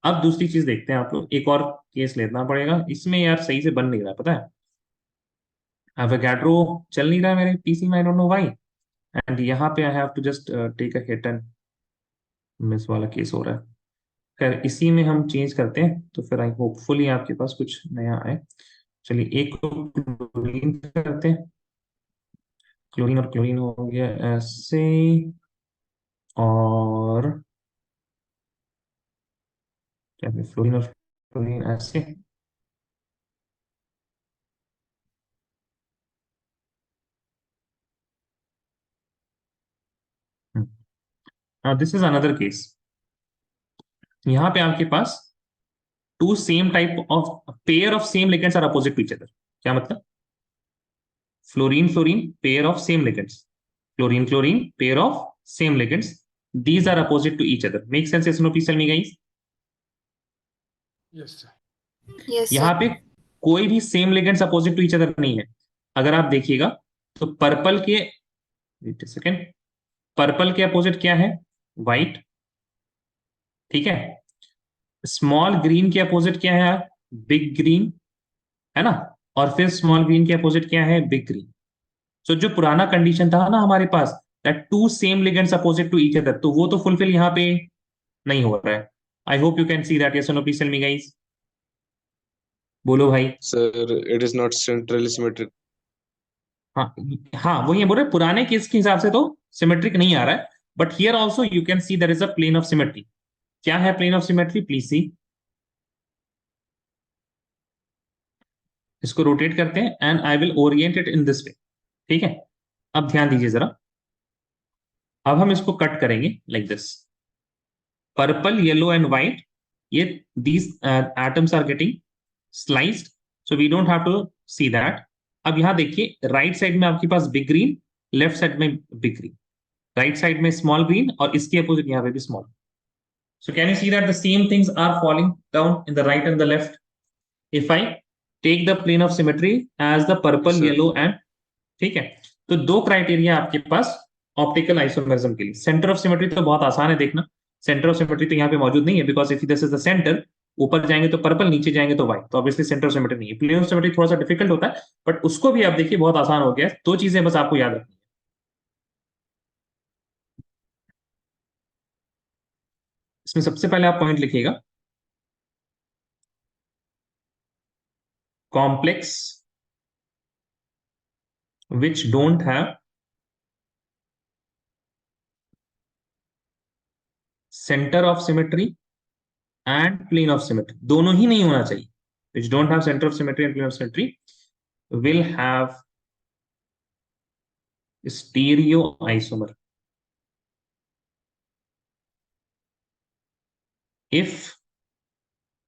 अब दूसरी चीज देखते हैं आप लोग, एक और केस लेना पड़ेगा इसमें, यार सही से बन नहीं रहा, पता है। एवोगैड्रो चल नहीं रहा है मेरे पीसी में, I don't know why. And यहाँ पे I have to just take a hit and miss वाला केस हो रहा है। खैर, इसी में हम चेंज करते हैं, तो फिर आई होपफुली आपके पास कुछ नया आए। चलिए, एक को क्लोरीन करते हैं, क्लोरीन और क्लोरीन हो गया ऐसे, और क्या फ्लोरीन और फ्लोरीन ऐसे। This is another case. यहाँ पे आपके पास two same type of pair of same ligands are opposite to each other. क्या मतलब? Fluorine fluorine pair of same ligands, chlorine chlorine pair of same ligands, these are opposite to each other. Make sense? Yes or no? Please tell me guys. Yes, sir. Yes, यहाँ sir. पे कोई भी same ligands opposite to each other नहीं है। अगर आप देखिएगा तो पर्पल के, वेट अ सेकेंड, पर्पल के अपोजिट क्या है? व्हाइट, ठीक है। स्मॉल ग्रीन के अपोजिट क्या है? बिग ग्रीन, है ना। और फिर स्मॉल ग्रीन के अपोजिट क्या है? Big green. सो जो पुराना कंडीशन था ना हमारे पास, that two same ligands opposite to each other, तो वो तो फुलफिल यहाँ पे नहीं हो रहा है. I hope you can see that. Yes और no, please tell me guys. बोलो भाई. Sir, it is not centrally symmetric. हाँ. हाँ, वो ये बोल रहे हैं, पुराने केस के हिसाब से तो सिमेट्रिक नहीं आ रहा है, but here also you can see there is a plane of symmetry. क्या है plane of symmetry, please see. इसको रोटेट करते हैं and I will orient it in this way. ठीक है. अब ध्यान दीजिए जरा. अब हम इसको कट करेंगे like this. Purple, yellow and white, ये these atoms are getting sliced, so we don't have to see that. अब यहां देखिए, राइट साइड में आपके पास बिग ग्रीन, लेफ्ट साइड में बिग ग्रीन, राइट साइड में स्मॉल ग्रीन और इसके अपोजिट यहां पे भी small. So can you see that the same things are falling down in the right and the left? If I take the plane of symmetry as the purple, Sir. yellow and, ठीक है, तो दो criteria आपके पास optical isomerism के लिए. Centre of symmetry तो बहुत आसान है देखना. सेंटर ऑफ सिमेट्री तो यहाँ पे मौजूद नहीं है, because if this is the centre, ऊपर जाएंगे तो पर्पल, नीचे जाएंगे तो व्हाइट, तो ऑब्वियसली सेंटर ऑफ सिमेट्री नहीं है. प्लेन ऑफ सिमेट्री थोड़ा सा डिफिकल्ट होता है, बट उसको भी आप देखिए बहुत आसान हो गया है. दो चीजें बस आपको याद रखनी है. इसमें सबसे पहले आप पॉइंट लिखिएगा, complex which don't have center of symmetry and plane of symmetry, दोनों ही नहीं होना चाहिए. which don't have center of symmetry and plane of symmetry will have stereoisomer. If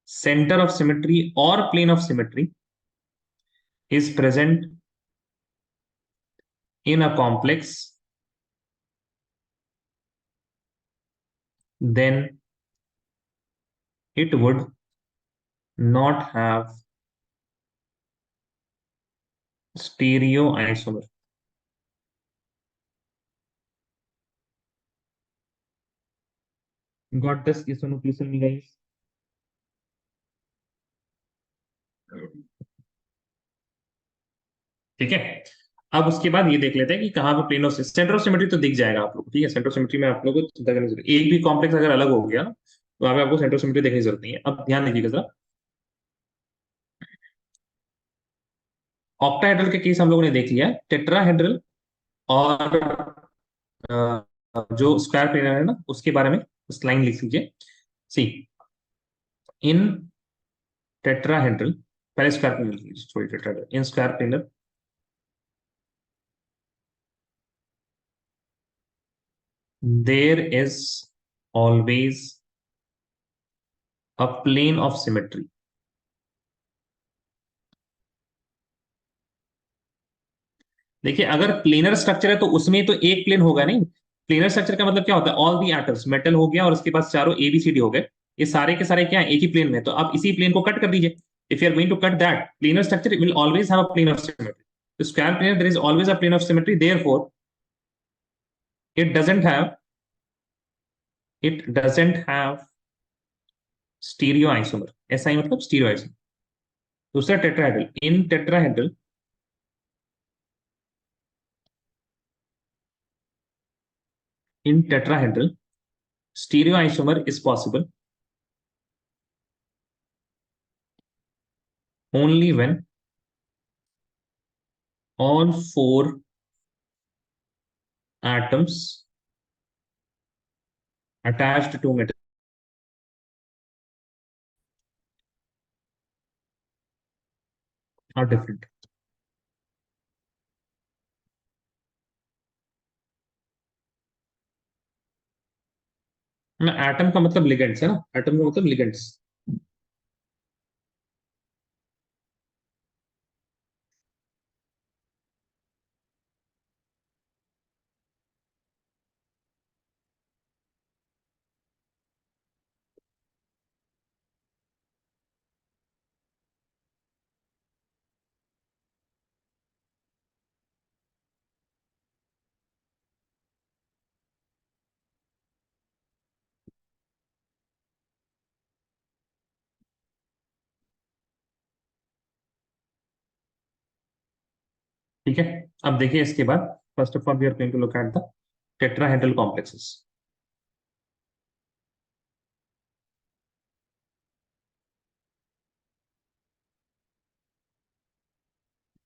center of symmetry or plane of symmetry is present in a complex, then it would not have stereoisomer. Got this? Yes or no, please tell me guys. ठीक है. अब उसके बाद ये देख लेते हैं कि कहाँ पे plane of centre of symmetry तो दिख जाएगा आप लोग को. ठीक है, सेंटर ऑफ सिमेट्री में आप लोगों को चिंता करने की जरूरत. एक भी कॉम्प्लेक्स अगर अलग हो गया तो वहां पे आपको सेंटर ऑफ सिमेट्री देखने की जरूरत नहीं है. अब ध्यान दीजिएगा जरा. ऑक्टाहेड्रल के केस हम लोगों ने देख लिया. टेट्राहेड्रल और जो स्क्वायर प्लेनर है ना, उसके बारे में उस लाइन लिख लीजिए. सी, इन टेट्राहेड्रल, पहले square planar sorry tetrahedral, in square planar there is always a plane of symmetry. देखिए, अगर प्लेनर स्ट्रक्चर है तो उसमें तो एक प्लेन होगा नहीं. प्लेनर स्ट्रक्चर का मतलब क्या होता है, ऑल दी एटम्स, मेटल हो गया और उसके पास चारों एबीसीडी हो गए, ये सारे के सारे क्या है, एक ही प्लेन में. तो आप इसी प्लेन को कट कर दीजिए. If you are going to cut that planar structure, it will always have a plane of symmetry. तो square planar there is always a plane of symmetry, therefore it doesn't have, it doesn't have stereo isomer. SI मतलब stereo isomer. दूसरा tetrahedral, in tetrahedral in tetrahedral stereoisomer is possible only when all four atoms attached to metal are different. ना atom का मतलब ligands है ना, atom का मतलब ligands. ठीक है. अब देखिए इसके बाद first of all we are going to look at the tetrahedral complexes.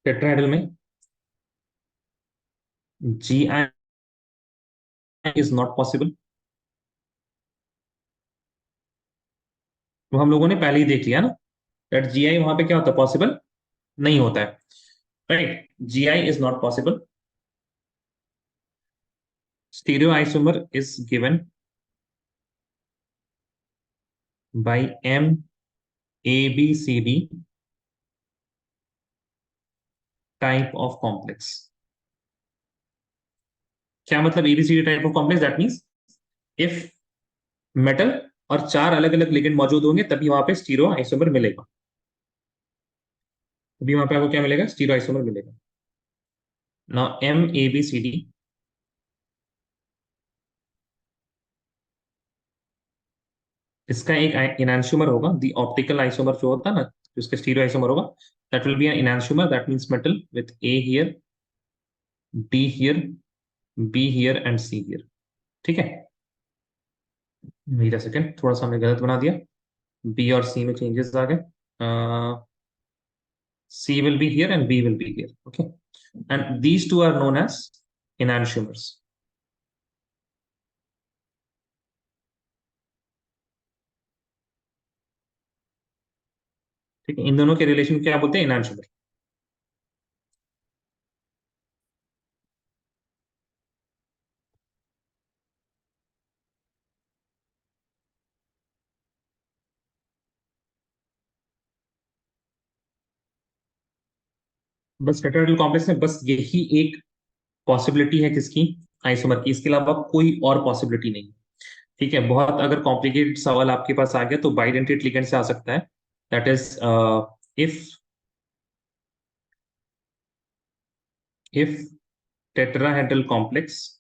Tetrahedral में GI इज नॉट पॉसिबल, वो हम लोगों ने पहले ही देख लिया ना, दैट GI वहां पे क्या होता है, पॉसिबल नहीं होता है, right. GI is not possible. Stereoisomer is given by MABCD type of complex। क्या मतलब ABCD type of complex? That means if metal और 4 अलग अलग लिगेंड मौजूद होंगे तभी वहां पे स्टीरो आइसोमर मिलेगा, तभी वहां पे आपको क्या मिलेगा, स्टीरो आइसोमर मिलेगा। नाउ MABCD इसका एक इनैंशियोमर होगा, द ऑप्टिकल आइसोमर जो होता है ना, जिसका स्टीरो आइसोमर होगा, that will be an enantiomer, that means metal with A here, D here, B here and C here. ठीक है, वेट अ सेकंड, थोड़ा सा हमने गलत बना दिया, B और C में चेंजेस आ गए, C will be here and B will be here, okay, and these two are known as enantiomers। ठीक है, इन दोनों के रिलेशन क्या बोलते हैं, enantiomer। बस टेट्राहेड्रल कॉम्प्लेक्स में बस यही एक पॉसिबिलिटी है किसकी, आइसोमर की, इसके अलावा कोई और पॉसिबिलिटी नहीं। ठीक है, बहुत अगर कॉम्प्लिकेटेड सवाल आपके पास आ गया तो बाइडेंटेट लिगेंड से आ सकता है, that is if tetrahedral complex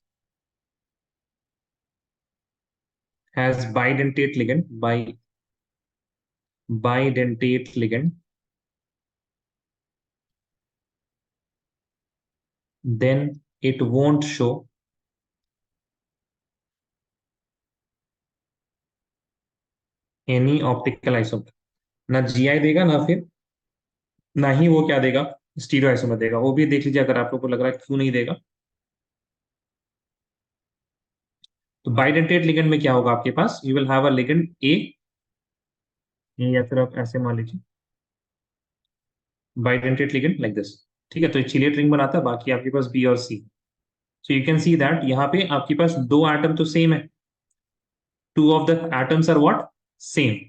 has bidentate ligand, then it won't show any optical isomer। ना GI देगा, ना फिर ना ही वो क्या देगा, स्टीरियो आइसोमर देगा। वो भी देख लीजिए अगर आप लोग को लग रहा है क्यों नहीं देगा। तो बाइडेंटेट लिगेंड में क्या होगा आपके पास, you will have a ligand A, या फिर आप ऐसे मान लीजिए बाइडेंटेट लिगेंड लाइक दिस। ठीक है, तो चिलियट रिंग बनाता है, बाकी आपके पास बी और C. So you can see that यहाँ पे आपके पास दो एटम तो सेम है, two of the atoms are what, same.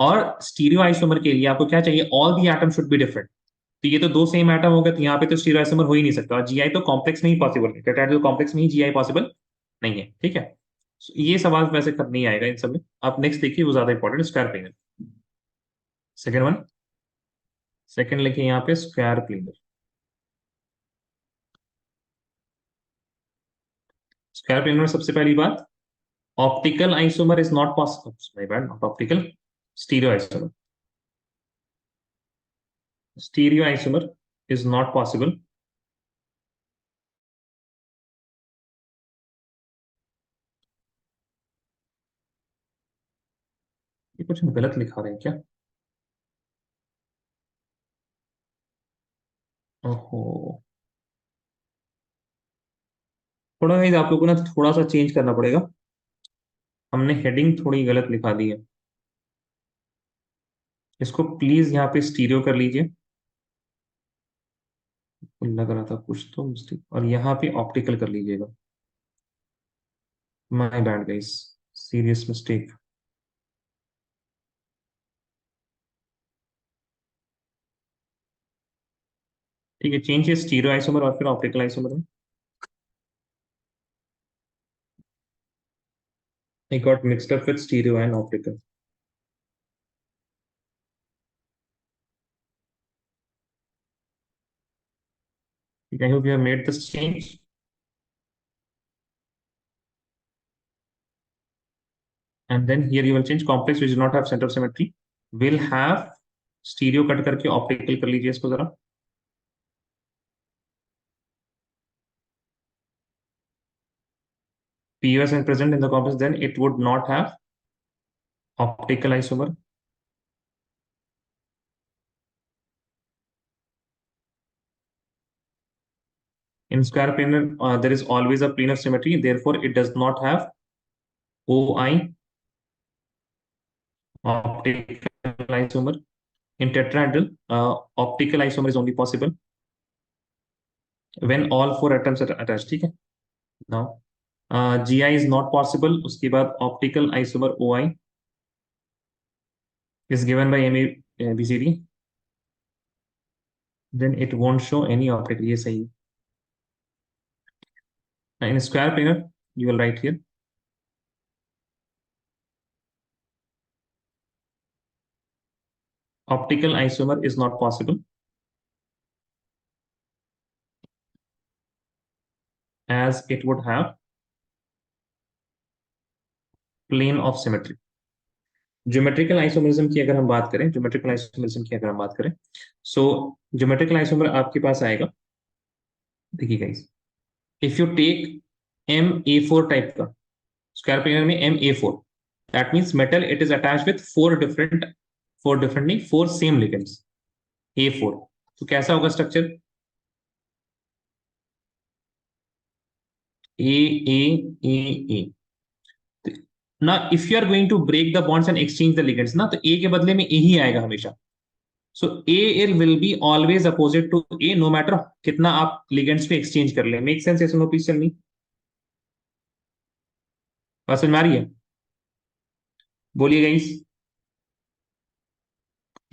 और स्टीरियो आइसोमर के लिए आपको क्या चाहिए, all the atom should be different. तो ये तो दो सेम एटम हो गए, तो यहाँ पे तो स्टीरियो आइसोमर हो ही नहीं सकता, और GI तो कॉम्प्लेक्स में ही पॉसिबल है, टेट्राहेड्रल कॉम्प्लेक्स में ही GI पॉसिबल नहीं है। ठीक है, so ये सवाल वैसे कर नहीं आएगा इन सब में। आप नेक्स्ट देखिए, वो ज्यादा important, square planar. Second one, second लिखिए यहाँ पे स्क्वायर प्लेनर। स्क्वायर प्लेनर में सबसे पहली बात, optical isomer is not possible, not optical, stereo isomer. Stereo isomer is not possible ये कुछ हम गलत लिखा रहे हैं क्या, ओहो, थोड़ा गाइस आप लोगों को ना थोड़ा सा चेंज करना पड़ेगा, हमने हेडिंग थोड़ी गलत लिखा दी है। इसको प्लीज यहाँ पे स्टीरियो कर लीजिए, लग रहा था कुछ तो मिस्टेक, और यहाँ पे ऑप्टिकल कर लीजिएगा। My bad guys, serious mistake. ठीक है, चेंज है स्टीरियो आइसोमर और फिर ऑप्टिकल आइसोमर में। I got mixed up with stereo and optical। I hope you have made this change। And then here you will change complex which do not have center of symmetry will have stereo cut करके optical कर लीजिए इसको जरा। POS is present in the complex, then it would not have optical isomer. In square planar, there is always a plane of symmetry, therefore it does not have OI, optical isomer. In tetrahedral, optical isomer is only possible when all four atoms are attached. ठीक है? Now, GI is not possible. उसके बाद optical isomer OI is given by MABCD. Then it won't show any optical. ये सही है. In square planar, you will write here. Optical isomer is not possible as it would have plane of symmetry. Geometrical isomerism की अगर हम बात करें, सो geometrical isomer आपके पास आएगा. देखिए guys, if you take MA4 type का स्क्वायर प्लेनर में MA4, that means metal it is attached with four same ligands A4. तो कैसा होगा स्ट्रक्चर? A. ना if you are going to break the bonds and exchange the ligands ना, तो A के बदले में A ही आएगा हमेशा. So A will be always opposite to A, no matter कितना आप लिगेंड्स पे एक्सचेंज कर ले. Make sense? यस और नो प्लीज टेल मी. बात समझ में आ रही है? बोलिए गाइस.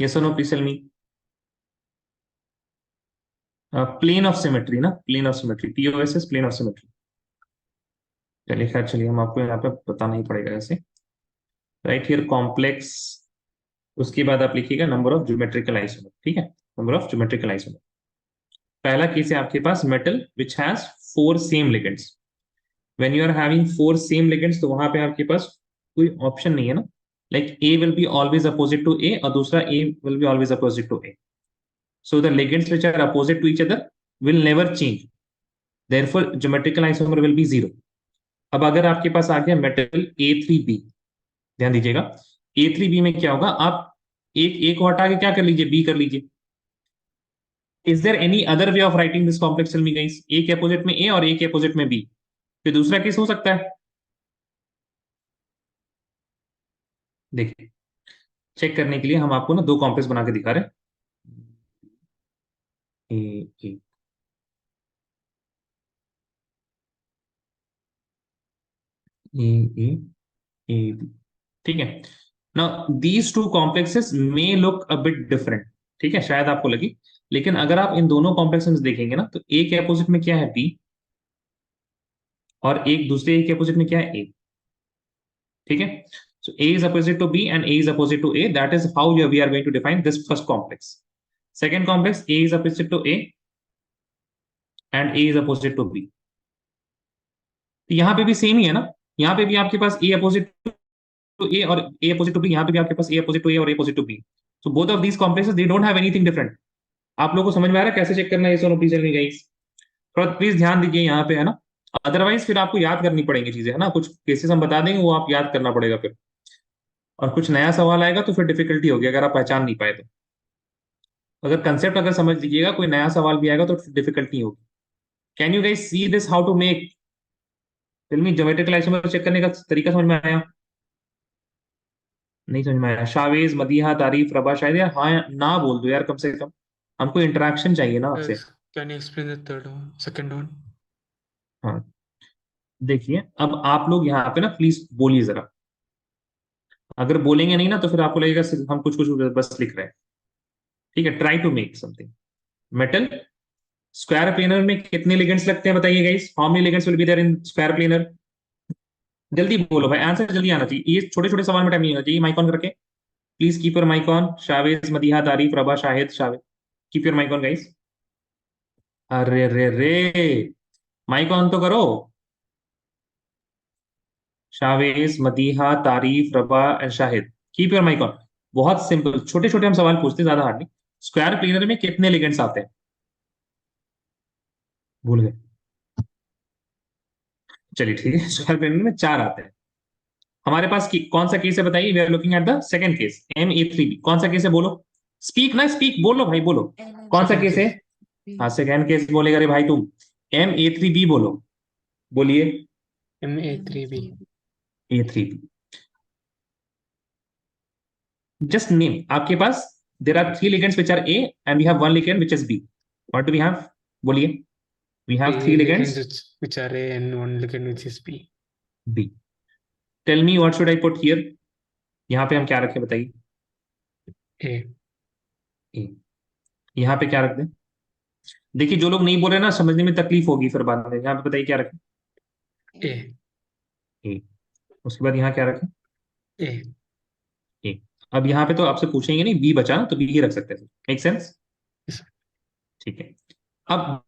यस और no please tell me. Plane of symmetry ना, plane of symmetry, POS is plane of symmetry. चलिए खैर, चलिए हम आपको यहाँ पे बताना ही पड़ेगा ऐसे. राइट हियर कॉम्प्लेक्स, उसके बाद आप लिखिएगा नंबर ऑफ ज्योमेट्रिकल आइसोमर. ठीक है, नंबर ऑफ ज्योमेट्रिकल आइसोमर. पहला केस है आपके पास metal which has 4 same ligands. When you are having 4 same ligands, तो वहां पे आपके पास कोई ऑप्शन नहीं है ना. Like A will be always opposite to A और दूसरा A will be always opposite to A. So the ligands which are opposite to each other will never change. Therefore, geometrical isomer will be 0. अब अगर आपके पास आ गया metal A3B, ध्यान दीजिएगा, A3B में क्या होगा? आप एक को हटा के क्या कर लीजिए? B कर लीजिए. Is there any other way of writing this complex? Tell me guys. A के अपोजिट में A और A के अपोजिट में B. फिर दूसरा केस हो सकता है. देखिए, चेक करने के लिए हम आपको ना 2 कॉम्प्लेक्स बना के दिखा रहे हैं. A. ठीक है. Now these 2 complexes may look a bit different. ठीक है, शायद आपको लगी, लेकिन अगर आप इन दोनों कॉम्प्लेक्सेस देखेंगे ना, तो A के अपोजिट में क्या है? B, और एक दूसरे A के अपोजिट में क्या है? A. ठीक है, so A is opposite to B and A is opposite to A. That is how we are going to define this first complex. Second complex, A is opposite to A and A is opposite to B. यहाँ पे भी same ही है ना. यहाँ पे भी आपके पास A opposite to A और A opposite to B. यहाँ पे भी आपके पास A opposite to A और A opposite to B. So both of these complexes they don't have anything different. आप लोगों को समझ में आ रहा है कैसे चेक करना है? ये प्लीज टेल मी गाइस. थोड़ा प्लीज ध्यान दीजिए यहाँ पे, है ना. अदरवाइज फिर आपको याद करनी पड़ेंगी चीजें, है ना. कुछ केसेस हम बता देंगे, वो आप याद करना पड़ेगा फिर, और कुछ नया सवाल आएगा तो फिर डिफिकल्टी होगी अगर आप पहचान नहीं पाए तो. अगर कंसेप्ट अगर समझ लीजिएगा, कोई नया सवाल भी आएगा तो डिफिकल्टी होगी. Can you guys see this how to make? Tell me, geometrical isomer check करने का तरीका समझ में आया? नहीं समझ में आया? शावेज, मदीहा, तारीफ, रबा, शायद. यार हाँ ना बोल दो यार, कम से कम हमको इंटरेक्शन चाहिए ना आपसे. Yes. Can you explain the third one, second one? हाँ, देखिए अब आप लोग यहाँ पे ना प्लीज बोलिए जरा. अगर बोलेंगे नहीं ना तो फिर आपको लगेगा सिर्फ हम कुछ कुछ बस लिख रहे हैं. ठीक है, try to make something. Metal square planar में कितने लिगेंड्स लगते हैं बताइए guys? How many ligands will be there in square planar? जल्दी बोलो भाई, आंसर जल्दी आना चाहिए. ये छोटे छोटे सवाल में टाइम नहीं होना चाहिए. माइक ऑन करके please keep your mic on. Shavez, Madiha, Tarif, Raba, Shahid, Shaved, keep your mic on guys. अरे रे रे, माइक ऑन तो करो. Chavez, Madiha, Tarif, Raba and Shahid, keep your mic on. बहुत सिंपल, छोटे छोटे हम सवाल पूछते हैं, ज्यादा हार्ड नहीं. स्क्वायर प्लेनर में कितने लिगेंड्स आते हैं? भूल गए? चलिए ठीक है, स्क्वायर पेरेंट में 4 आते हैं हमारे पास। कौन सा केस है बताइए? We are looking at the second case, MA3B। कौन सा केस है बोलो? स्पीक ना, स्पीक, बोलो भाई बोलो। कौन सा Second केस है? case. हाँ सेकंड केस बोलेगा रे भाई तुम। MA3B बोलो, बोलिए। MA3B. A3B, just name। आपके पास there are 3 ligands which are A and we have 1 ligand which is B। what do we have? बोलिए। we have 3 3 ligands ligands which are A and 1 ligand which is B. B। tell me what should I put here? यहाँ पे हम क्या रखें बताइए? A. A। यहाँ पे क्या रख दें? देखिए जो लोग नहीं बोल रहे ना, समझने में तकलीफ होगी फिर बाद में। यहाँ पे बताइए क्या रखें? A. A। उसके बाद यहाँ क्या रखें? A. A। अब यहाँ पे तो आपसे पूछेंगे नहीं, B बचा ना, तो B ही रख सकते हैं। Make sense? Yes. ठीक है। अब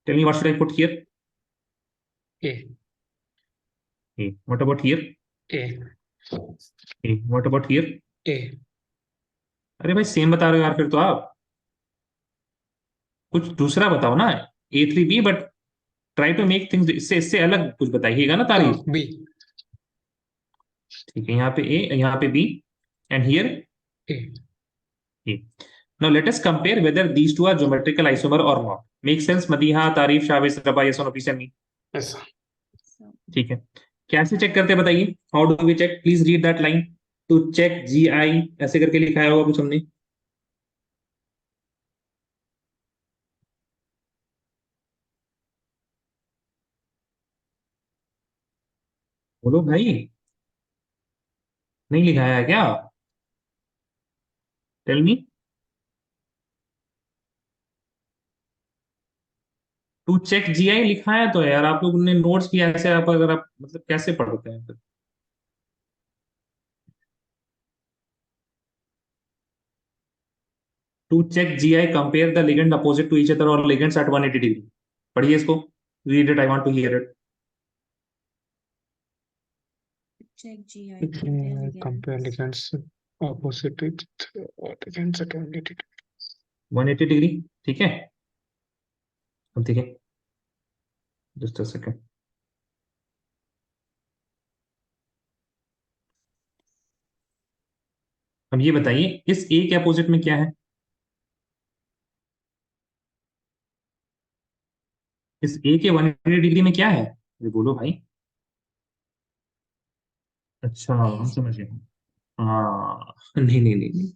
tell me what should I put here? A. A। What about here? A. A। What about here? A. अरे भाई सेम बता रहे हो यार फिर तो आप। कुछ दूसरा बताओ ना। A3B, but try to make things, इससे इससे अलग कुछ बताइएगा ना तारीफ। Oh, B. ठीक है, यहाँ पे A, यहाँ पे B, and here A. A। Now let us compare whether these two are geometrical isomer और नॉट। Make sense? मदीहा, तारीफ, शाबिश, रबा, यस और नो, मी। Yes. ठीक है, कैसे चेक करते हैं बताइए? How do we check? Please read that line. To check GI, ऐसे करके लिखाया होगा कुछ हमने। बोलो भाई, नहीं लिखाया है क्या? Tell me. To check GI लिखा है तो यार आप लोगों ने नोट्स भी ऐसे, आप अगर आप मतलब कैसे पढ़ते हैं फिर? To check GI, compare the ligand opposite to each other और लिगेंड्स एट 180 डिग्री। पढ़िए इसको, read it, I want to hear it. Check GI, compare Compare ligands. ligands opposite to each other, ligands at 180 degree. 180 degree, ठीक है। अब देखिए, just a second. अब ये बताइए इस A के अपोजिट में क्या है? इस A के 180 डिग्री में क्या है? ये बोलो भाई। अच्छा, हम समझ गए। हाँ नहीं नहीं नहीं नहीं,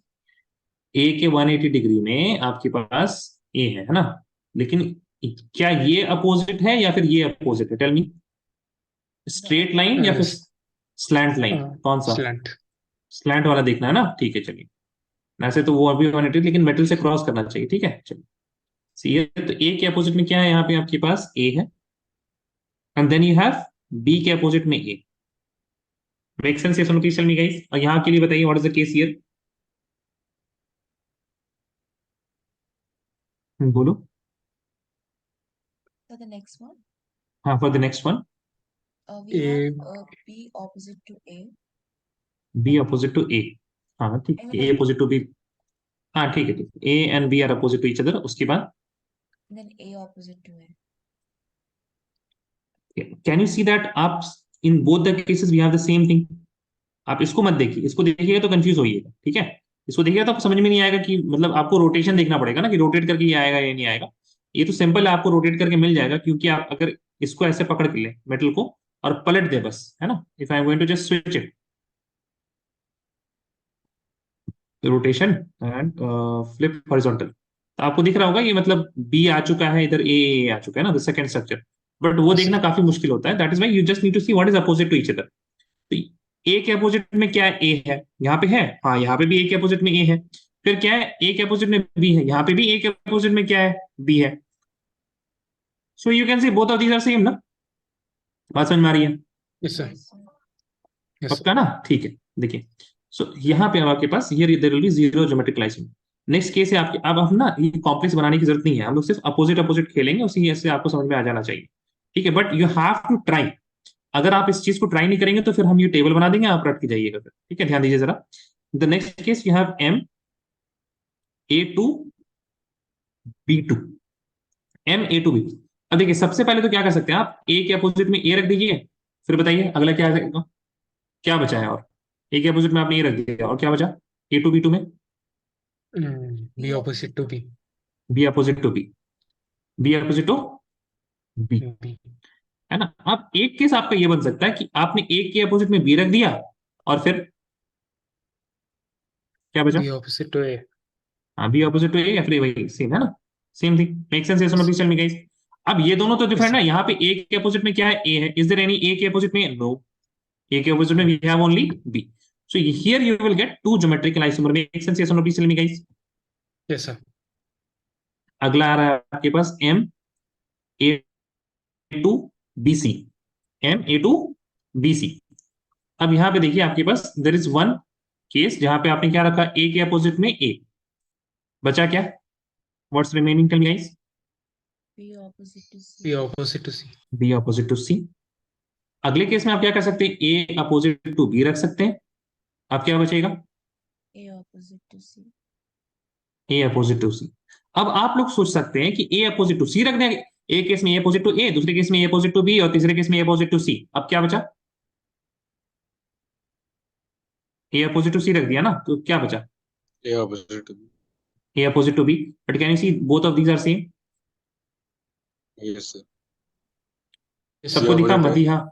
A के 180 डिग्री में आपके पास A है ना? लेकिन क्या ये अपोजिट है या फिर ये अपोजिट है? टेल मी। स्ट्रेट लाइन या फिर स्लैंट लाइन? कौन सा? Slant. स्लैंट वाला देखना है ना? ठीक है चलिए। वैसे तो वो अभी 180, लेकिन मेटल से क्रॉस करना चाहिए। ठीक है चलिए। सी है तो A के अपोजिट में क्या है? यहाँ पे आपके पास A है, and then you have B के अपोजिट में A। Make sense? ये सुनो प्लीज टेल मी गाइस। और यहाँ के लिए बताइए what is the case here? बोलो। So the next one, हाँ, for the next one. we A. have B opposite to A, B opposite to A। हाँ ठीक I है, mean A opposite to B। हाँ ठीक है ठीक है, A and B are opposite to each other. उसके बाद then A opposite to A. Can you see that आप in both the cases we have the same thing? आप इसको मत देखिए, इसको देखिएगा तो कंफ्यूज होइएगा। ठीक है, इसको देखिएगा तो आपको समझ में नहीं आएगा कि मतलब आपको रोटेशन देखना पड़ेगा ना, कि रोटेट करके ये आएगा ये नहीं आएगा। ये तो सिंपल है, आपको रोटेट करके मिल जाएगा, क्योंकि आप अगर इसको ऐसे पकड़ के ले मेटल को और पलट दे बस, है ना? If I am going to just switch it, rotation and flip horizontal, तो आपको दिख रहा होगा ये मतलब बी आ चुका है इधर, ए आ चुका है ना, द सेकंड स्ट्रक्चर। बट वो देखना काफी मुश्किल होता है। That is why you just need to see what is opposite to each other. तो ए के अपोजिट में क्या है? ए है, यहाँ पे है। हाँ, यहाँ पे भी ए के अपोजिट में ए है। फिर क्या है? ए के अपोजिट में बी है। यहाँ पे भी ए के अपोजिट में क्या है? बी है। So you can see both of these are same ना? बात समझ में आ रही है? Yes, sir. Yes, sir. Yes, sir. पक्का ना? ठीक है, देखिए। सो यहाँ पे अब आपके पास ये there will be zero geometric लाइसिंग। नेक्स्ट केस है आपके, अब हम ना ये कॉम्प्लेक्स बनाने की जरूरत नहीं है, हम लोग सिर्फ अपोजिट अपोजिट खेलेंगे, उसी से आपको समझ में आ जाना चाहिए। ठीक है, but you have to try. अगर आप इस चीज को ट्राई नहीं करेंगे तो फिर हम ये टेबल बना देंगे, आप रट के जाइएगा फिर। ठीक है, ध्यान दीजिए जरा। The next case you have M A2 B2। Ma2B। अब देखिए सबसे पहले तो क्या कर सकते हैं आप, ए के अपोजिट में ए रख दीजिए, फिर बताइए अगला क्या रहेगा, क्या बचा है। और ए के अपोजिट में आपने ए रख दिया, और क्या बचा A2B2 में? B opposite to B. B opposite to B, B opposite to B, B. है ना। अब एक केस आपका ये बन सकता है कि आपने ए के अपोजिट में बी रख दिया, और फिर क्या बचा? B opposite to A. हाँ, बी अपोजिट टू ए, या फिर वही सेम है ना, same thing, make sense? Yes और no please tell me guys. अब ये दोनों तो Yes, डिफरेंट sir. है, यहाँ पे ए के अपोजिट में क्या है, ए है। इज देयर एनी ए के अपोजिट में? नो, ए के अपोजिट में we have only B. So here you will get two geometrical isomer, make sense? Yes और no please tell me guys. Yes, sir. अगला आ रहा है आपके पास M A2BC, Ma2BC। अब यहाँ पे देखिए आपके पास देर इज वन केस जहां पे आपने क्या रखा, ए के अपोजिट में ए, बचा क्या? What's remaining, tell me guys. B opposite to C. B opposite to C. B opposite to C. अगले केस में आप क्या कर सकते हैं, ए अपोजिट टू बी रख सकते हैं। अब क्या बचेगा? A opposite to C. A opposite to C. अब आप लोग सोच सकते हैं कि ए अपोजिट टू सी रख देंगे, एक केस में ए अपोजिट टू ए, दूसरे केस में ए अपोजिट टू बी, और तीसरे केस में ए अपोजिट टू सी। अब क्या बचा? ए अपोजिट टू सी रख दिया ना, तो क्या बचा? A opposite to B. A opposite to B. But can you see both of these are same? Yes, sir. Yes, C sir. सबको दिखा opposite to A. मत ही, हाँ।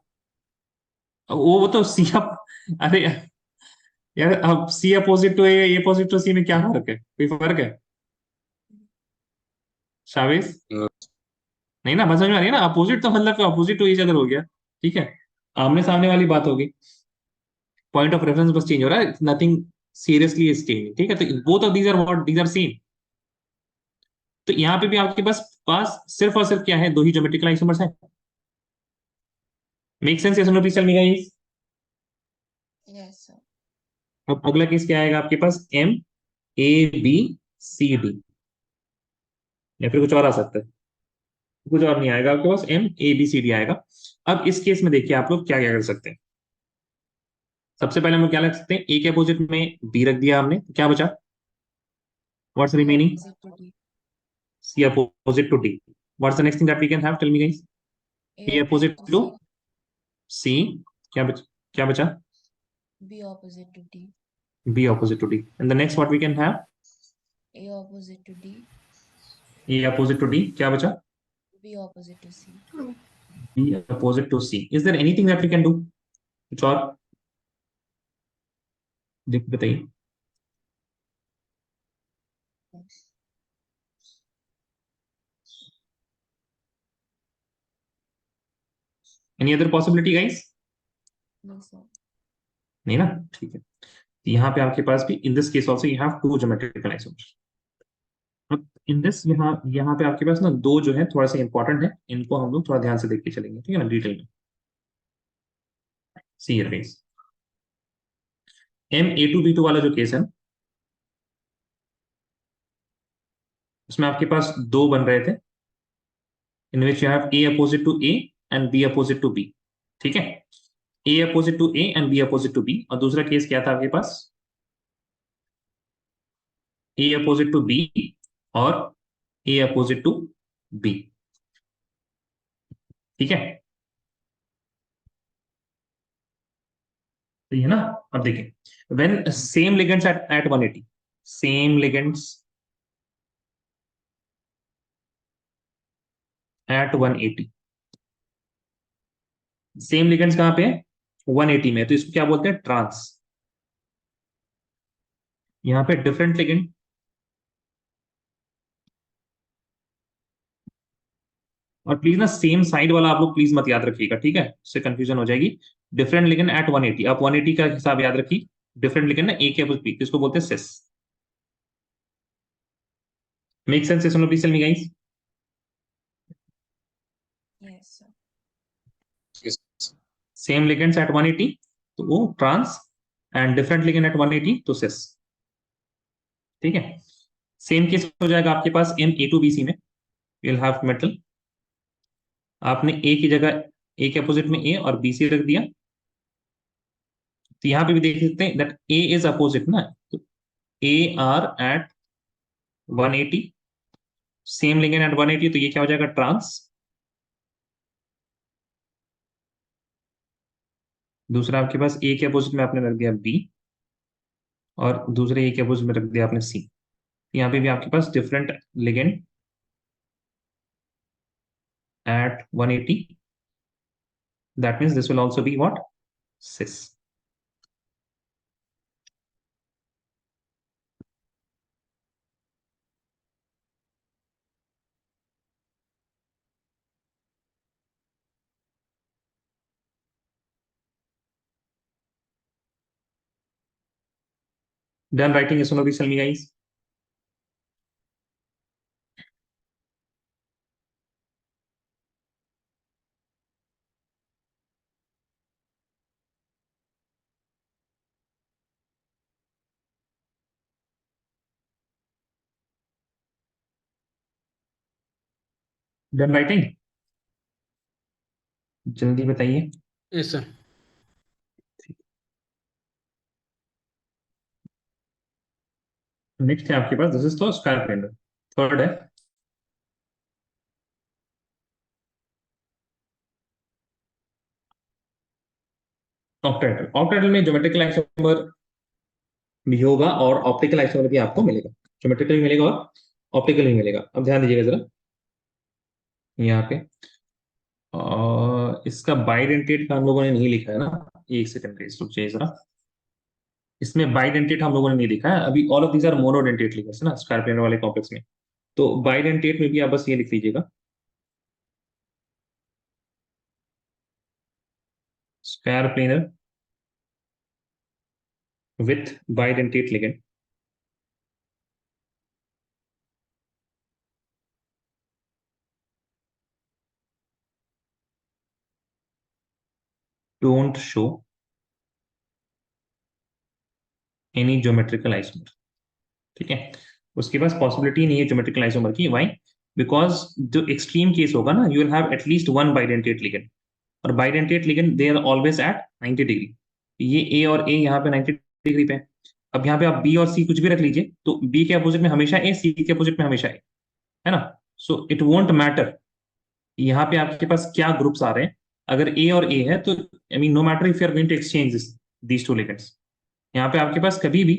वो तो सी अप, अरे यार, अब C opposite to A opposite to C में क्या फर्क है, कोई फर्क है शावेश? No. नहीं ना, बात समझ में आ रही है ना, अपोजिट तो मतलब अपोजिट टू ईच अदर हो गया, ठीक है, आमने सामने वाली बात होगी, पॉइंट ऑफ रेफरेंस बस चेंज हो रहा है, नथिंग सीरियसली इज चेंजिंग, ठीक है। तो both of these are what, these are same. तो यहाँ पे भी आपके पास पास सिर्फ और सिर्फ क्या है, दो ही ज्योमेट्रिकल आइसोमर्स हैं। Make sense? यस और no please tell me guys. Yes, sir. अब अगला केस क्या आएगा आपके पास, MABCD, या फिर कुछ और आ सकता है, कुछ और नहीं आएगा आपके पास, MABCD आएगा। अब इस केस में देखिए आप लोग क्या क्या कर सकते हैं। सबसे पहले हम लोग क्या लग सकते हैं, ए के अपोजिट में बी रख दिया हमने, तो क्या बचा? What's A remaining? opposite to D. C opposite to D. What's the next thing that we can have, tell me guys. A A opposite opposite to to C. C, क्या बचा? B opposite to D. B opposite to D. And the next what we can have, A opposite to D. A opposite to D, क्या बचा? B opposite to C. B opposite to C. Is there anything that we can do, कुछ और बताइए। Any other possibility guys? No, sir. नहीं ना, ठीक है। तो यहाँ पे आपके पास भी in this case also you have two geometrical isomers. In this यहाँ पे आपके पास ना दो जो है थोड़ा सा इंपॉर्टेंट है, इनको हम लोग थोड़ा ध्यान से देख के चलेंगे, ठीक है ना, डिटेल में। सी हियर गाइस, MA2B2 वाला जो केस है, उसमें आपके पास दो बन रहे थे, in which you have A opposite to A and B opposite to B, ठीक है। A opposite to A and B opposite to B. और दूसरा केस क्या था आपके पास, ए अपोजिट टू बी और ए अपोजिट टू बी, ठीक है। तो ये ना, अब देखिए, when same ligands at 180, same ligands at 180, same ligands कहां पे है, 180 में, तो इसको क्या बोलते हैं, ट्रांस। यहाँ पे डिफरेंट लिगेंड, और प्लीज ना सेम साइड वाला आप लोग प्लीज मत याद रखिएगा, ठीक है, उससे कंफ्यूजन हो जाएगी। डिफरेंट लिगेंड एट 180, आप 180 का हिसाब याद रखिए। डिफरेंट लिगेंड ना, ए के अपोजिट बी, इसको बोलते हैं सिस। Make sense? इसमें please tell me guys. Yes, sir. Yes. Same ligands at 180 तो वो trans, and different ligand at 180 तो सिस, ठीक है। सेम केस हो जाएगा आपके पास MA2BC में, विल हैव मेटल, आपने ए की जगह ए के अपोजिट में ए और बी सी रख दिया, तो यहां पे भी देख सकते हैं दैट ए इज अपोजिट ना, तो A are at 180 same ligand at 180, तो ये क्या हो जाएगा, ट्रांस। दूसरा आपके पास ए के अपोजिट में आपने रख दिया बी, और दूसरे ए के अपोजिट में रख दिया आपने सी। यहाँ पे भी आपके पास different ligand at 180, that means this will also be what, cis. Done writing isomorphism, tell me guys. Done writing, जल्दी बताइए। Yes, sir. नेक्स्ट है आपके पास, दिस इज तो स्क्वायर प्लेन। थर्ड है ऑक्टाहेड्रल। ऑक्टाहेड्रल में ज्योमेट्रिकल आइसोमर भी होगा और ऑप्टिकल आइसोमर भी आपको मिलेगा। ज्योमेट्रिकल भी मिलेगा और ऑप्टिकल भी मिलेगा। अब ध्यान दीजिएगा जरा यहाँ पे, इसका बाइडेंटेट का हम लोगों ने नहीं लिखा है ना, एक सेकंड रुक जाइए जरा। इसमें बाइडेंटेट हम लोगों ने नहीं लिखा है अभी, all of these are monodentate लिखे है ना स्क्वायर प्लेन वाले कॉम्प्लेक्स में। तो बाइडेंटेट में भी आप बस ये लिख लीजिएगा, square planar with bidentate ligand. Don't show any geometrical isomer. ठीक है, उसके पास पॉसिबिलिटी नहीं है ज्योमेट्रिकल आइसोमर की। वाई? बिकॉज जो एक्सट्रीम केस होगा ना, you will have at least one bidentate ligand, और bidentate ligand they are always at 90 degree. ये ए और ए यहाँ पे 90 डिग्री पे है। अब यहाँ पे आप बी और सी कुछ भी रख लीजिए, तो बी के अपोजिट में हमेशा ए, सी के अपोजिट में हमेशा ए, है ना। सो इट वोंट मैटर यहाँ पे आपके पास क्या ग्रुप्स आ रहे हैं। अगर ए और ए है तो I mean no matter if you are going to exchange these two ligands, यहाँ पे आपके पास कभी भी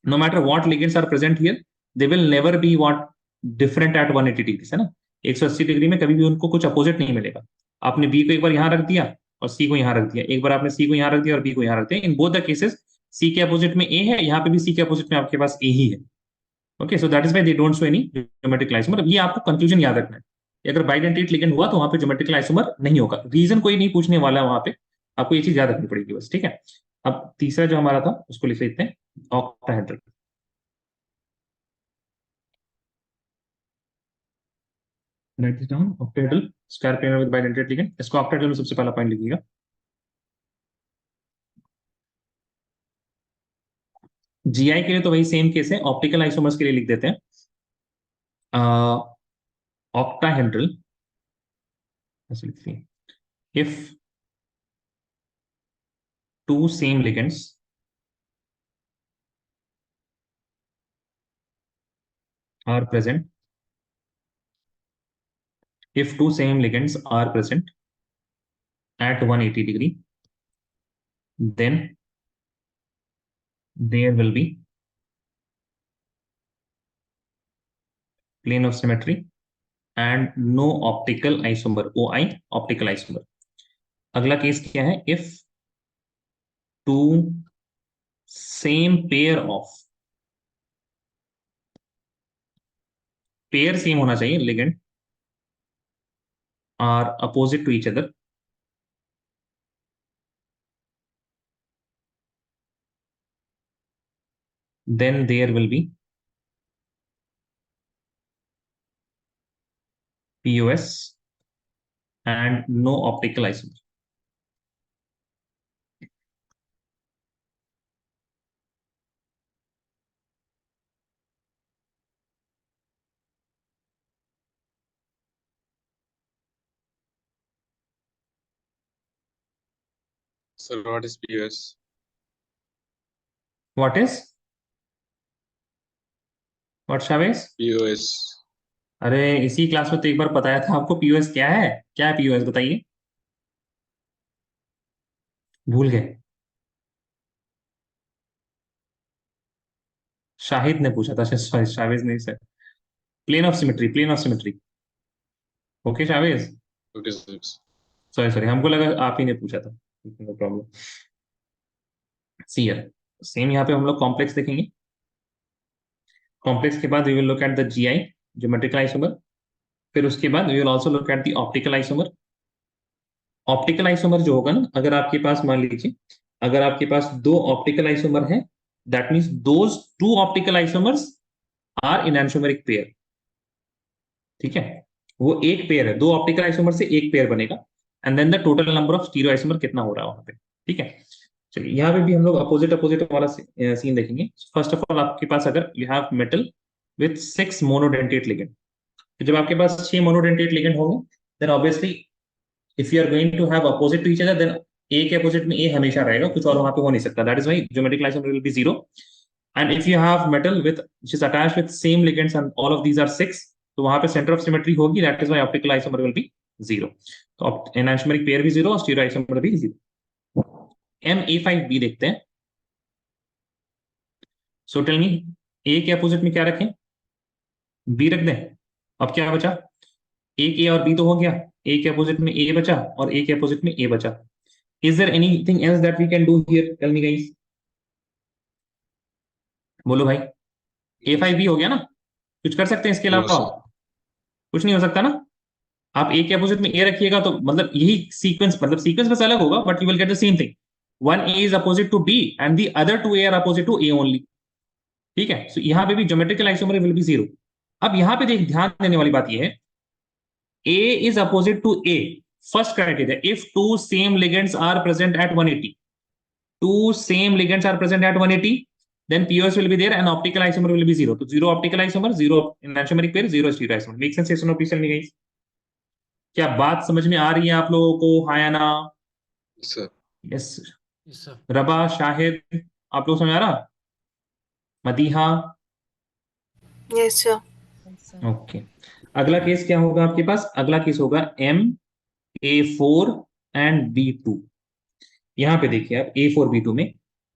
no matter what ligands are present here, they will never be what different at 180 degrees, है ना। 180 डिग्री में कभी भी उनको कुछ अपोजिट नहीं मिलेगा। आपने बी को एक बार यहाँ रख दिया और सी को यहाँ रख दिया, एक बार आपने सी को यहाँ रख दिया और बी को यहाँ रख दिया, इन बोथ द केसेस सी के अपोजिट में ए है, यहाँ पे भी सी के अपोजिट में आपके पास ए ही है। Okay, so that is why they don't show any geometrical isomer. ये आपको कंफ्यूजन याद रखना है, अगर बाइडेंटेट लिगेंड हुआ तो वहां पे ज्योमेट्रिकल आइसोमर नहीं होगा। रीजन कोई नहीं पूछने वाला है वहां पे, आपको ये चीज याद रखनी पड़ेगी बस, ठीक है। अब तीसरा जो हमारा था उसको लिख लेते हैं octahedral. Right this down, octahedral square planar with bidentate ligand. इसको ऑक्टाहेड्रल में सबसे पहला पॉइंट लिखिएगा। जीआई के लिए तो वही सेम केस है, ऑप्टिकल आइसोमर्स के लिए लिख देते हैं ऑक्टाहेड्रल, ऐसे लिखते हैं, if two same ligands are present, if two same ligands are present at 180 degree, then there will be plane of symmetry and no optical isomer, OI optical isomer. अगला case क्या है, if two same pair of, pair same होना चाहिए, ligand are opposite to each other, then there will be POS and no optical isomer. So what is POS? What is? What Chavez? POS. अरे इसी class में तो एक बार बताया था आपको पीओएस क्या है पीओएस बताइए, भूल गए? शाहिद ने पूछा था, सॉरी शावेज नहीं sir. Plane of symmetry, plane of symmetry. Okay Shavez, Okay, sir. Sorry sorry, हमको लगा आप ही ने पूछा था। No problem. सी यार, सेम यहाँ पे हम लोग कॉम्प्लेक्स देखेंगे। कॉम्प्लेक्स के बाद we will look at the GI, geometrical isomer. फिर उसके बाद we will also look at the optical isomer. Optical isomer जो होगा ना, अगर आपके पास मान लीजिए, अगर आपके पास दो ऑप्टिकल आइसोमर है, that means those two optical isomers are enantiomeric pair. ठीक है, वो एक पेयर है, दो ऑप्टिकल आइसोमर से एक पेयर बनेगा, and then the total number of stereo isomer कितना हो रहा है वहां पे। ठीक है, चलिए यहाँ पे भी हम लोग अपोजिट अपोजिट वाला सीन देखेंगे। फर्स्ट ऑफ ऑल आपके पास अगर you have metal with 6 monodentate ligand, तो जब आपके पास 6 मोनोडेंटेट लिगेंड होंगे, then obviously if you are going to have opposite to each other, then A के अपोजिट में ए हमेशा रहेगा, कुछ और वहां पे हो नहीं सकता। That is why geometrical isomer will be 0। And if you have metal with which is attached with same ligands and all of these are 6, तो वहां पे सेंटर ऑफ सिमेट्री होगी, that is why optical isomer will be 0। तो एनांशोमेरिक pair भी 0 और stereo isomer भी 0। MA5B देखते हैं। सो टेल मी, ए के अपोजिट में क्या रखें? बी रख दें। अब क्या बचा? एक ए और बी तो हो गया, ए के अपोजिट में ए बचा और ए के अपोजिट में ए बचा। Is there anything else that we can do here? Tell me guys, बोलो भाई। A5B हो गया ना, कुछ कर सकते हैं इसके No, अलावा? sir. कुछ नहीं हो सकता ना। आप ए के अपोजिट में ए रखिएगा तो मतलब यही सीक्वेंस, मतलब सीक्वेंस बस अलग होगा, but you will get the same thing. One A is opposite to B and the other two A are opposite to A only. ठीक है, सो यहाँ पे भी ज्योमेट्रिकल आइसोमर विल बी 0। अब यहाँ पे देख, ध्यान देने वाली बात यह है, A is opposite to A. First criteria, if two same ligands are present at 180, two same ligands are present at 180, then POS will be there and optical isomer will be 0. So 0 optical isomer, 0 enantiomeric pair, 0 stereo isomer. Make sense? Yes or no? Please tell me guys. क्या बात समझ में आ रही है आप लोगों को? हाँ या ना? Yes, sir. Yes. Yes, sir. रबा, शाहिद, आप लोग समझ आ रहा? मदीहा? Yes, sir. ओके, अगला केस क्या होगा आपके पास? अगला केस होगा MA4 एंड B2। यहां पे देखिए आप, A4 B2 में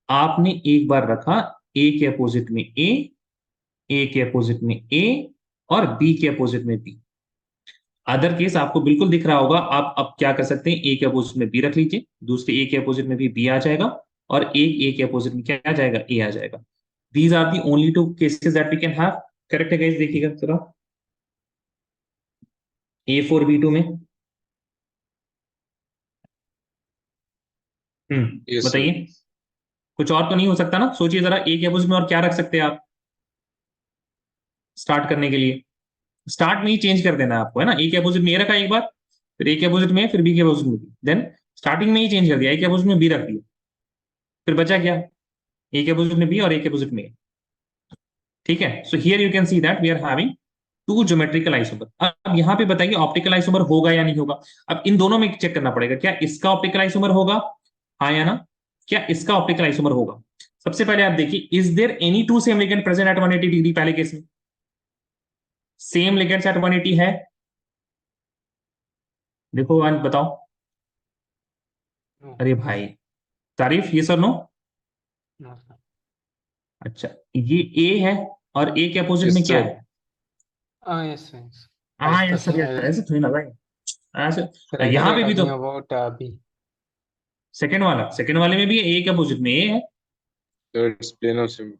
आपने एक बार रखा A के अपोजिट में A के अपोजिट में A और B के अपोजिट में B। अदर केस आपको बिल्कुल दिख रहा होगा। आप अब क्या कर सकते हैं, A के अपोजिट में B रख लीजिए, दूसरे A के अपोजिट में भी B आ जाएगा, और एक A के अपोजिट में क्या आ जाएगा? A आ जाएगा। These are the only two cases that we can have. Correct है गाइस? देखिएगा जरा A4 B2 में। Yes, sir. बताइए, कुछ और तो नहीं हो सकता ना? सोचिए जरा, A के अपोजिट में और क्या रख सकते हैं आप स्टार्ट करने के लिए? स्टार्ट में ही चेंज कर देना है आपको, है ना। ए के अपोजिट में ए रखा एक बार, फिर ए के अपोजिट में, फिर बी के अपोजिट में बी, देन स्टार्टिंग में ही चेंज कर दिया, ए के अपोजिट में बी रख दिया, फिर बचा क्या? ए के अपोजिट में बी और ए के अपोजिट में ए। ठीक है, so here you can see that we are having two geometrical isomer. अब यहाँ पे बताइए ऑप्टिकल आइसोमर होगा या नहीं होगा? अब इन दोनों में चेक करना पड़ेगा, क्या इसका ऑप्टिकल आइसोमर होगा, हाँ या ना? क्या इसका ऑप्टिकल आइसोमर होगा? सबसे पहले आप देखिए, is there any two same ligand present at 180 degree? पहले केस में सेम लिगेंड्स एट 180 है? देखो अंत बताओ। No. अरे भाई, तारीफ, ये सर नो? No, sir. अच्छा, ये ए है और ए के अपोजिट में Yes, क्या sir. है? Yes, sir. Yes. हाँ I was yes sir, talking, ऐसे थोड़ी ना भाई, ऐसे। sir, I यहाँ was पे भी तो talking about B. सेकंड वाला, सेकंड वाले में भी ए के अपोजिट में ए है, Sir, it's plane of symmetry.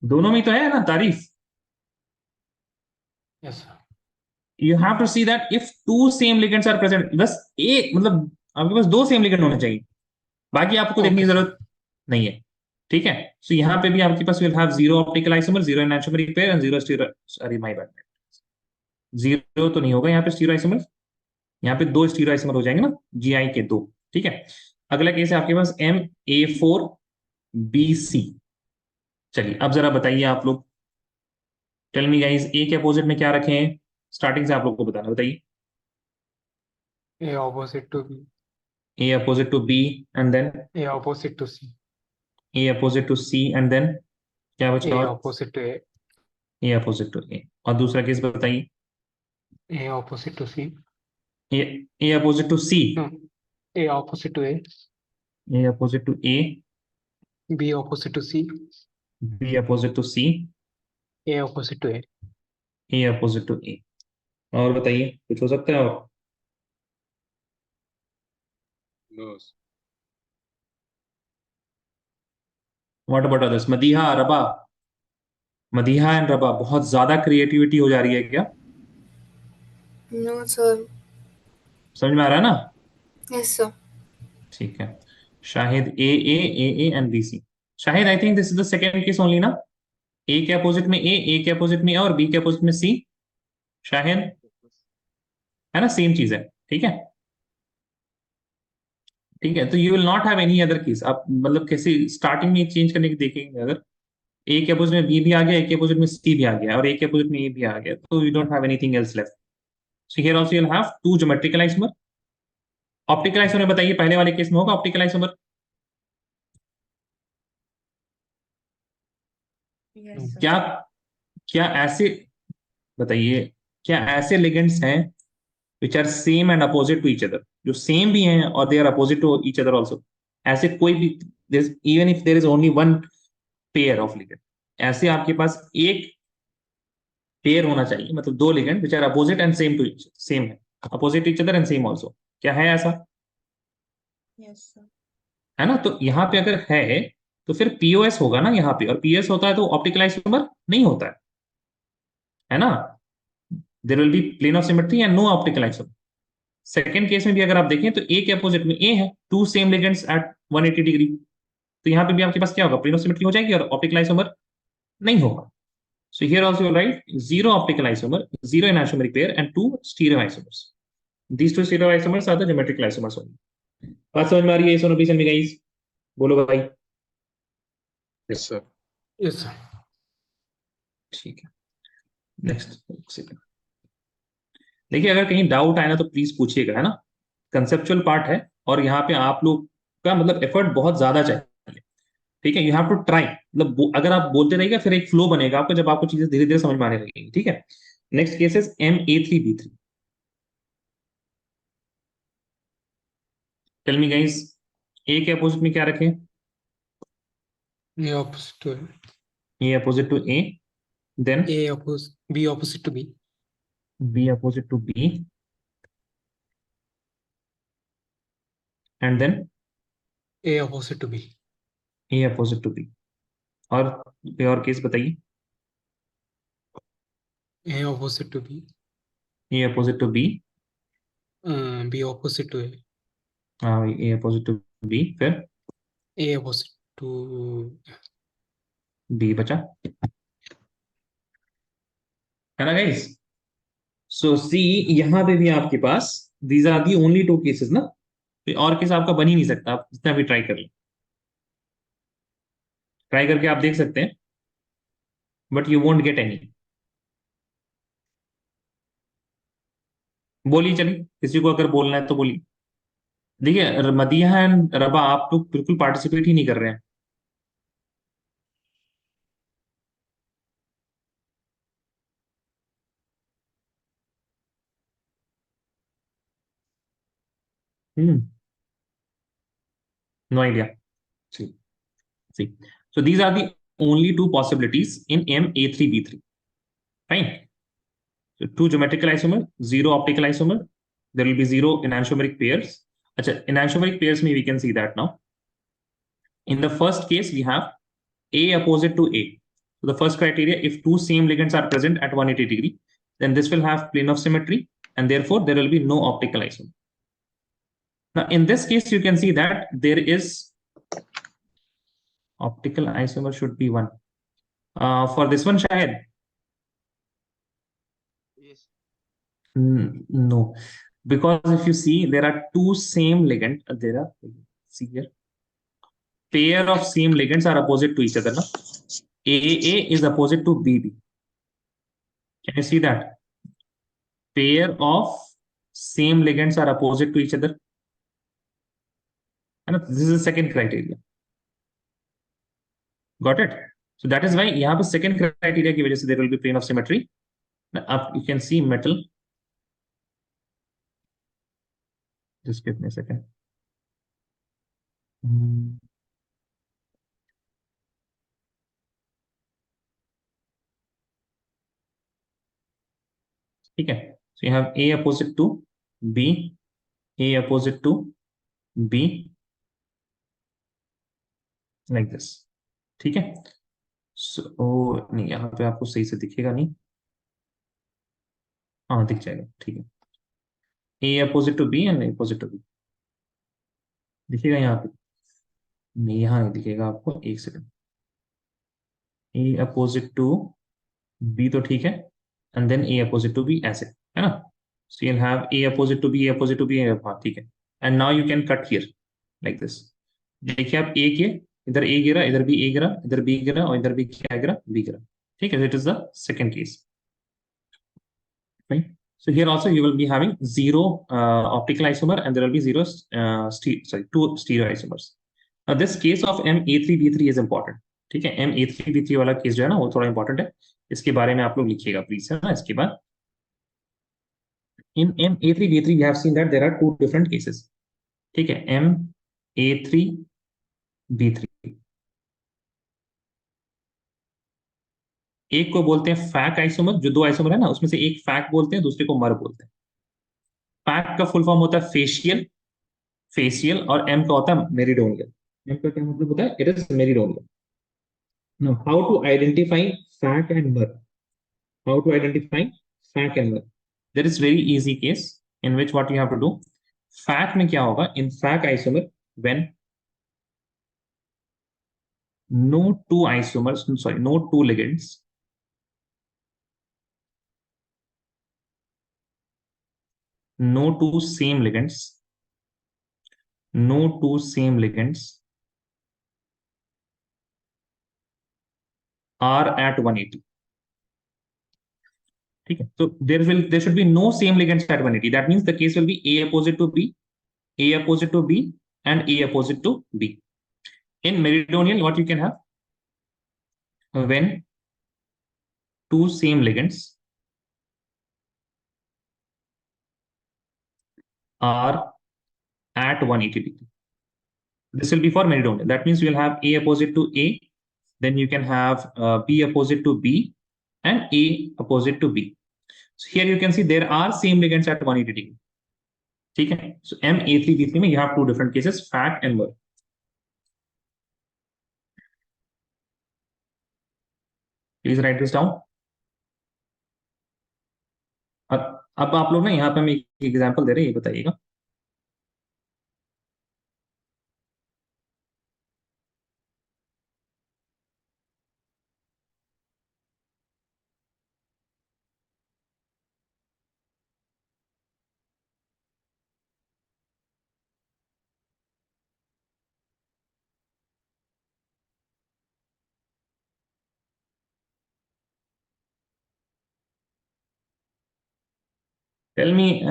दोनों में तो है ना Tarif. Yes, sir. You have to see that if two same ligands are present, बस एक मतलब आपके पास दो सेम लिगेंड होने चाहिए, बाकी आपको देखने की Okay, sir. जरूरत नहीं है। ठीक है, सो यहाँ पे भी आपके पास will have 0 optical isomer, 0 enantiomeric pair and 0 stereo, sorry my bad, 0 तो नहीं होगा यहाँ पे स्टीरियो आइसोमर, यहाँ पे 2 स्टीरियो आइसोमर हो जाएंगे ना, GI के 2। ठीक है, अगला केस है आपके पास MA4BC। चलिए अब जरा बताइए आप लोग, टेल मी गाइस, ए के अपोजिट में क्या रखे हैं? स्टार्टिंग से आप लोग को बताना, बताइए। A opposite to B. A opposite to B and then A opposite to C. A opposite to C and then क्या बचा? A और opposite to A. A opposite to A. और दूसरा केस बताइए। A opposite to C. A opposite to C, No. A opposite to A. A opposite to A, B opposite to C. B opposite to C, A opposite to A. A opposite to A. और बताइए कुछ हो सकता है और? No. What about others? Madiha, rava, Madiha and रबा, बहुत ज्यादा creativity हो जा रही है क्या? No, sir. समझ में आ रहा है ना? Yes, sir. ठीक है। Shahid A and B C. Shahid I think this is the second case only ना? ए के अपोजिट में ए के अपोजिट में ए और बी के अपोजिट में सी। शाहिद, है ना? सेम चीज है। ठीक है, ठीक है। तो you will not have any other case. आप मतलब कैसे स्टार्टिंग में चेंज करने की देखेंगे, अगर ए के अपोजिट में बी भी आ गया, ए के अपोजिट में सी भी आ गया और ए के अपोजिट में ए भी आ गया, तो you don't have anything else left. So here also you will have two geometrical isomer. Optical isomer बताइए, पहले वाले केस में होगा ऑप्टिकल आइसोमर? Yes, sir. क्या क्या ऐसे बताइए, क्या ऐसे लिगेंड्स हैं which are same and opposite to each other, जो सेम भी हैं और they are opposite to each other also? ऐसे कोई भी, even if there is only one pair of legend, ऐसे आपके पास एक पेयर होना चाहिए, मतलब दो legend which are opposite and same to same है, opposite each other and same also. क्या है ऐसा? Yes, sir. है ना? तो यहाँ पे अगर है तो फिर पीओएस होगा ना यहाँ पे, और पीएस होता है तो ऑप्टिकल आइसोमर नहीं होता है ना? There will be plane of symmetry and no optical isomer. Second case में भी अगर आप देखें तो ए के अपोजिट में ए है, two same ligands at 180 degree, तो यहाँ पे भी आपके पास क्या होगा? प्लेन ऑफ सिमेट्री हो जाएगी और ऑप्टिकल आइसोमर नहीं होगा। So here also you write zero optical isomer, zero enantiomeric pair and two stereo isomers. These two stereo isomers are the geometrical isomers only. बात समझ में आ रही है? सोनो में गाइस बोलो भाई। Yes, sir. Yes, sir. ठीक है, नेक्स्ट। देखिए अगर कहीं डाउट आए ना तो प्लीज पूछिएगा, है ना? कंसेप्चुअल पार्ट है और यहाँ पे आप लोग का मतलब एफर्ट बहुत ज्यादा चाहिए। ठीक है, यू हैव टू ट्राई, मतलब अगर आप बोलते रहिएगा फिर एक फ्लो बनेगा आपको, जब आपको चीजें धीरे धीरे समझ में आने लगेंगी। ठीक है, next case is M(A3)B3। Tell me guys, A के अपोजिट में क्या रखें? A opposite to A. A opposite to A, then B opposite to B. B opposite to B, and then A opposite to B. A opposite to B. और कोई और case बताइए। A opposite to B. A opposite to B, B opposite to A. A opposite to B, फिर A opposite to B बचा, है ना guys? सो सी, यहां पे भी आपके पास these are the only two cases no, कोई और केस आपका बन ही नहीं सकता, आप जितना भी ट्राई कर लें। ट्राई करके आप देख सकते हैं, but you won't get any. बोलिए, चलिए किसी को अगर बोलना है तो बोलिए। देखिए मदीहा एंड रबा, आप लोग बिल्कुल पार्टिसिपेट ही नहीं कर रहे हैं। No idea. See, see, so these are the only two possibilities in M(A3)B3. Fine. So two geometrical isomer, zero optical isomer. There will be zero enantiomeric pairs. Achha, enantiomeric pairs में we can see that now. In the first case, we have A opposite to A. So the first criteria, if two same ligands are present at 180 degree, then this will have plane of symmetry, and therefore there will be no optical isomer. Now, in this case, you can see that there is optical isomer should be one. For this one, Shahid? Yes. No, because if you see, there are two same ligand. There are, see here, pair of same ligands are opposite to each other. Na? AA is opposite to BB. Can you see that? Pair of same ligands are opposite to each other. And this is the second criteria. Got it? So that is why यहाँ पे second criteria की वजह से there will be plane of symmetry. Now you can see metal. Just give me a second. ठीक है. So you have A opposite to B, A opposite to B, like this. ठीक है. So नहीं, यहाँ पे आपको सही से दिखेगा नहीं. हाँ, दिख जाएगा. ठीक है. A opposite to B and A opposite to B. दिखेगा यहाँ पे? नहीं, यहाँ नहीं दिखेगा आपको. एक second. A opposite to B तो ठीक है, and then A opposite to B ऐसे, है ना? So you'll have A opposite to B, A opposite to B, हाँ ठीक है. And now you can cut here like this. देखिए आप A के इधर A गिरा, इधर भी A गिरा, इधर B गिरा और इधर भी क्या गिरा? B गिरा. ठीक है. It is the second case. Right? So here also you will be having zero optical isomer and there will be zero two stereoisomers. Now this case of MA3B3 is important. ठीक है. MA3B3 वाला case जो है ना वो थोड़ा important है. इसके बारे में आप लोग लिखिएगा प्लीज, है ना. इसके बाद in MA3B3 we have seen that there are two different cases. ठीक है. MA3B3 एक को बोलते हैं फैक आइसोमर, जो दो आइसोमर है ना उसमें से एक फैक बोलते हैं, दूसरे को मर बोलते हैं. फैक का फुल फॉर्म होता है फेशियल, फेशियल, और एम का होता है मेरिडोनियल. एम का क्या मतलब होता है? It is meridional. Now how to identify fac and mer? How to identify fac and mer? There is very easy case in which what you have to do. Fac में क्या होगा? In fac isomer when no two isomers, sorry, no two ligands no two same ligands are at 180. ठीक है. So there should be no same ligands at 180. That means the case will be A opposite to B, A opposite to B, and A opposite to B. In meridonial, what you can have when two same ligands are at 180 degree. This will be for meridional. That means you will have A opposite to A, then you can have B opposite to B, and A opposite to B. So here you can see there are same ligands at 180 degree. ठीक है. So MA3B3 में you have two different cases, fat and mur. Please write this down. अब आप लोग ना यहाँ पे हम एक एग्जांपल दे रहे हैं, ये बताइएगा. Tell me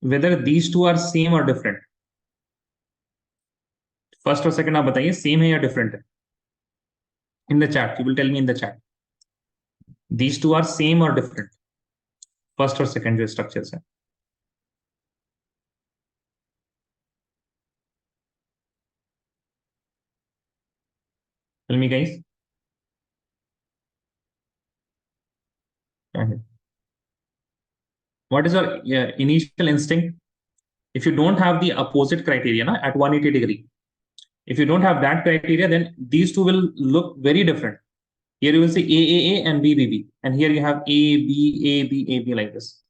whether these two are same or different. First और सेकंड आप बताइए, सेम है या डिफरेंट है? In the chat, you will tell me in the chat. These two are same और डिफरेंट, फर्स्ट और सेकंड जो स्ट्रक्चर्स है. Tell me guys. What is your initial instinct? If you don't have the opposite criteria na, at 180 degree, if you don't have that criteria, then these two will look very different. Here you will see AAA and BBB, and here you have AB like this.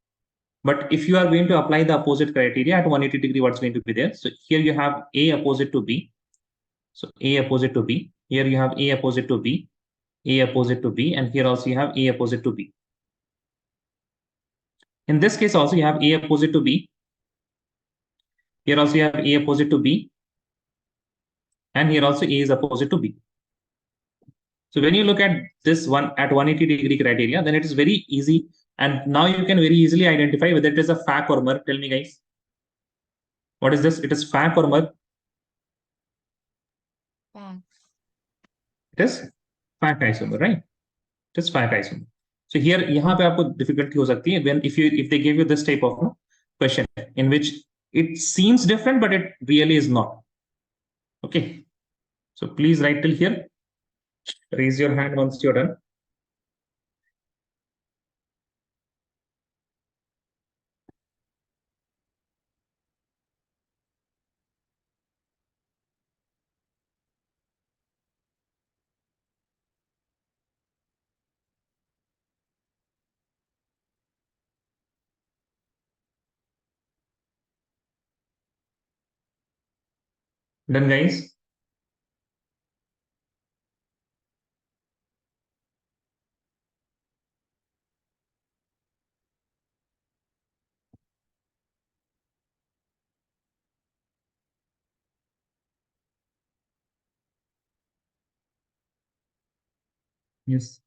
But if you are going to apply the opposite criteria at 180 degree, what's going to be there? So here you have A opposite to B. So A opposite to B. Here you have A opposite to B, A opposite to B, and here also you have A opposite to B. In this case also you have A opposite to B. Here also you have A opposite to B, and here also A is opposite to B. So when you look at this one at 180 degree criteria, then it is very easy, and now you can very easily identify whether it is a FAC or MER. Tell me guys, what is this? It is FAC or MER? FAC. It is 5 isomer, right? Just 5 isomer. So here, यहाँ पे आपको difficulty हो सकती है when if they give you this type of question in which it seems different but it really is not. Okay, so please write till here. Raise your hand once you're done. Done, guys? Yes.